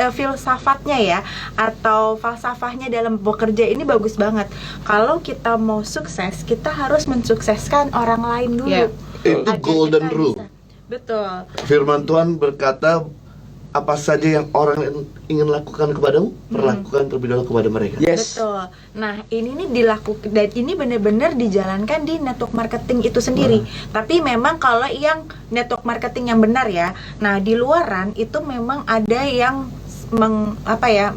filsafatnya ya, atau falsafahnya dalam bekerja ini bagus banget. Kalau kita mau sukses, kita harus mensukseskan orang lain dulu. Yeah. Itu Agar golden kita rule. bisa. Betul. Firman Tuhan berkata, apa saja yang orang ingin lakukan kepadamu, perlakukan terlebih dahulu kepada mereka. Yes. Betul. Nah, ini nih dilakukan, dan ini benar-benar dijalankan di network marketing itu sendiri. Tapi memang kalau yang network marketing yang benar ya, nah di luaran itu memang ada yang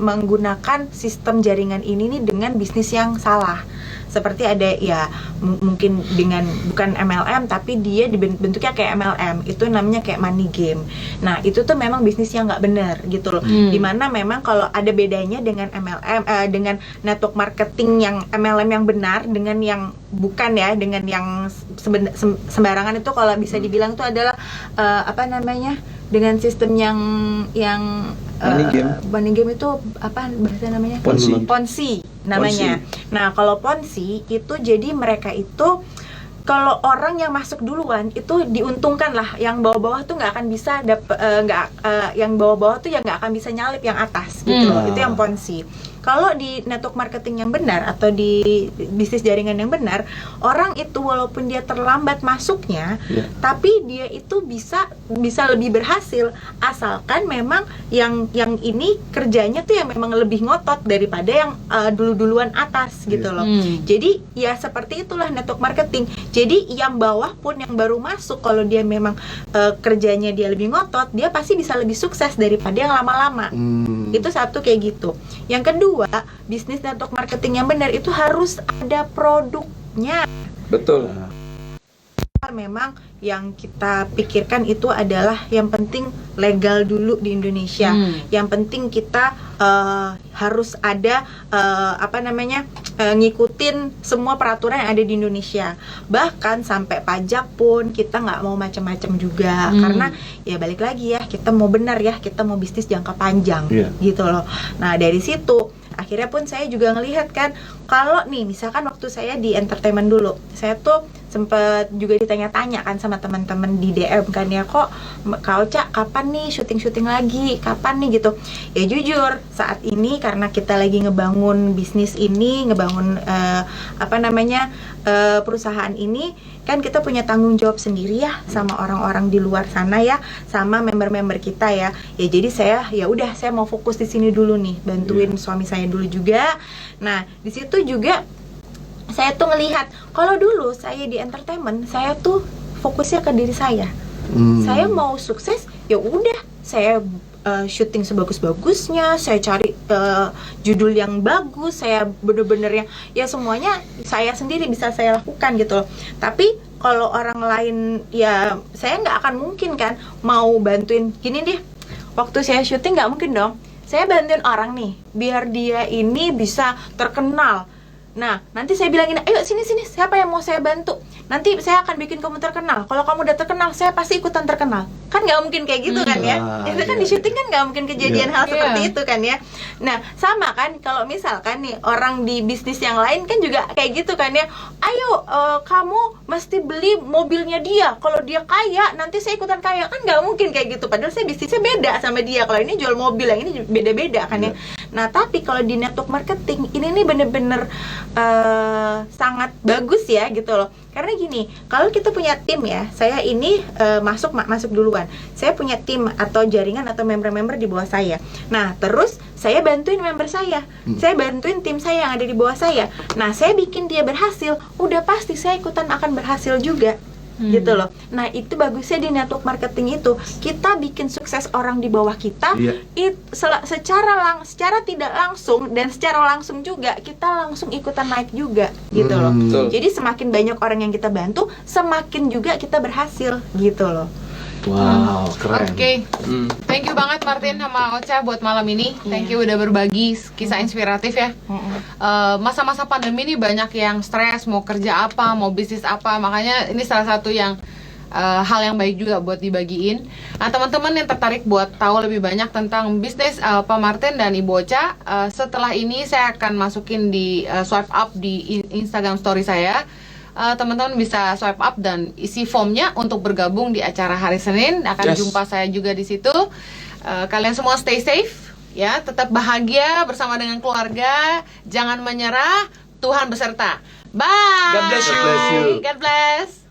menggunakan sistem jaringan ini nih dengan bisnis yang salah. Seperti ada ya mungkin dengan bukan MLM tapi dia bentuknya kayak MLM, itu namanya kayak money game. Nah itu tuh memang bisnis yang nggak benar gitu loh. Dimana memang kalau ada bedanya dengan MLM dengan network marketing yang MLM yang benar dengan yang bukan ya, dengan yang sembarangan itu kalau bisa dibilang itu adalah dengan sistem yang money game itu apa bahasa namanya? Ponzi namanya. Nah, kalau Ponzi itu jadi mereka itu kalau orang yang masuk duluan itu diuntungkan lah, yang bawah-bawah tuh nggak akan bisa yang bawah-bawah tuh yang nggak akan bisa nyalip yang atas gitu loh. Itu yang Ponzi. Kalau di network marketing yang benar atau di bisnis jaringan yang benar, orang itu walaupun dia terlambat masuknya, tapi dia itu bisa lebih berhasil asalkan memang yang ini kerjanya tuh yang memang lebih ngotot daripada yang duluan atas gitu loh. Jadi ya seperti itulah network marketing. Jadi yang bawah pun yang baru masuk, kalau dia memang kerjanya dia lebih ngotot, dia pasti bisa lebih sukses daripada yang lama-lama. Itu satu kayak gitu. Yang kedua, bisnis network marketing yang benar itu harus ada produknya. Betul. Memang yang kita pikirkan itu adalah yang penting legal dulu di Indonesia. Yang penting kita harus ada ngikutin semua peraturan yang ada di Indonesia. Bahkan sampai pajak pun kita nggak mau macam-macam juga. Karena ya balik lagi ya, kita mau benar ya, kita mau bisnis jangka panjang gitu loh. Nah dari situ akhirnya pun saya juga ngelihat kan, kalau nih misalkan waktu saya di entertainment dulu, saya tuh sempet juga ditanya-tanya kan sama teman-teman di DM kan ya, kok Kak Ocha kapan nih syuting lagi, kapan nih gitu. Ya jujur saat ini karena kita lagi ngebangun bisnis ini, ngebangun perusahaan ini, kan kita punya tanggung jawab sendiri ya sama orang-orang di luar sana ya, sama member-member kita ya. Ya jadi saya mau fokus di sini dulu nih, bantuin suami saya dulu juga. Nah di situ juga saya tuh ngelihat, kalau dulu saya di entertainment, saya tuh fokusnya ke diri saya. Saya mau sukses, ya udah saya syuting sebagus-bagusnya, saya cari judul yang bagus, saya bener-bener ya semuanya saya sendiri bisa saya lakukan gitu loh. Tapi kalau orang lain ya saya nggak akan mungkin kan mau bantuin gini deh. Waktu saya syuting nggak mungkin dong saya bantuin orang nih biar dia ini bisa terkenal. Nah, nanti saya bilangin, ayo sini, siapa yang mau saya bantu? Nanti saya akan bikin kamu terkenal. Kalau kamu udah terkenal, saya pasti ikutan terkenal. Kan nggak mungkin kayak gitu kan ya? Itu kan di syuting kan nggak mungkin kejadian hal seperti itu kan ya. Nah, sama kan kalau misalkan nih orang di bisnis yang lain kan juga kayak gitu kan ya. Ayo, kamu mesti beli mobilnya dia. Kalau dia kaya, nanti saya ikutan kaya. Kan nggak mungkin kayak gitu. Padahal saya bisnisnya beda sama dia. Kalau ini jual mobil, yang ini beda-beda kan ya. Nah, tapi kalau di network marketing ini nih bener-bener sangat bagus ya gitu loh. Karena gini, kalau kita punya tim ya, saya ini masuk duluan. Saya punya tim atau jaringan atau member-member di bawah saya. Nah, terus saya bantuin member saya. Saya bantuin tim saya yang ada di bawah saya. Nah, saya bikin dia berhasil, udah pasti saya ikutan akan berhasil juga. Gitu loh. Nah, itu bagusnya di network marketing itu. Kita bikin sukses orang di bawah kita, secara tidak langsung dan secara langsung juga kita langsung ikutan naik juga gitu loh. Betul. Jadi semakin banyak orang yang kita bantu, semakin juga kita berhasil gitu loh. Wow, keren. Oke. Thank you banget Martin sama Ocha buat malam ini. Thank you udah berbagi kisah inspiratif ya. Masa-masa pandemi ini banyak yang stres, mau kerja apa, mau bisnis apa. Makanya ini salah satu yang hal yang baik juga buat dibagiin. Nah, teman-teman yang tertarik buat tahu lebih banyak tentang bisnis Pak Martin dan Ibu Ocha, setelah ini saya akan masukin di swipe up di Instagram story saya. Teman-teman bisa swipe up dan isi formnya untuk bergabung di acara hari Senin. Akan jumpa saya juga di situ. Kalian semua stay safe ya, tetap bahagia bersama dengan keluarga. Jangan menyerah, Tuhan beserta. Bye. God bless you. God bless you. God bless.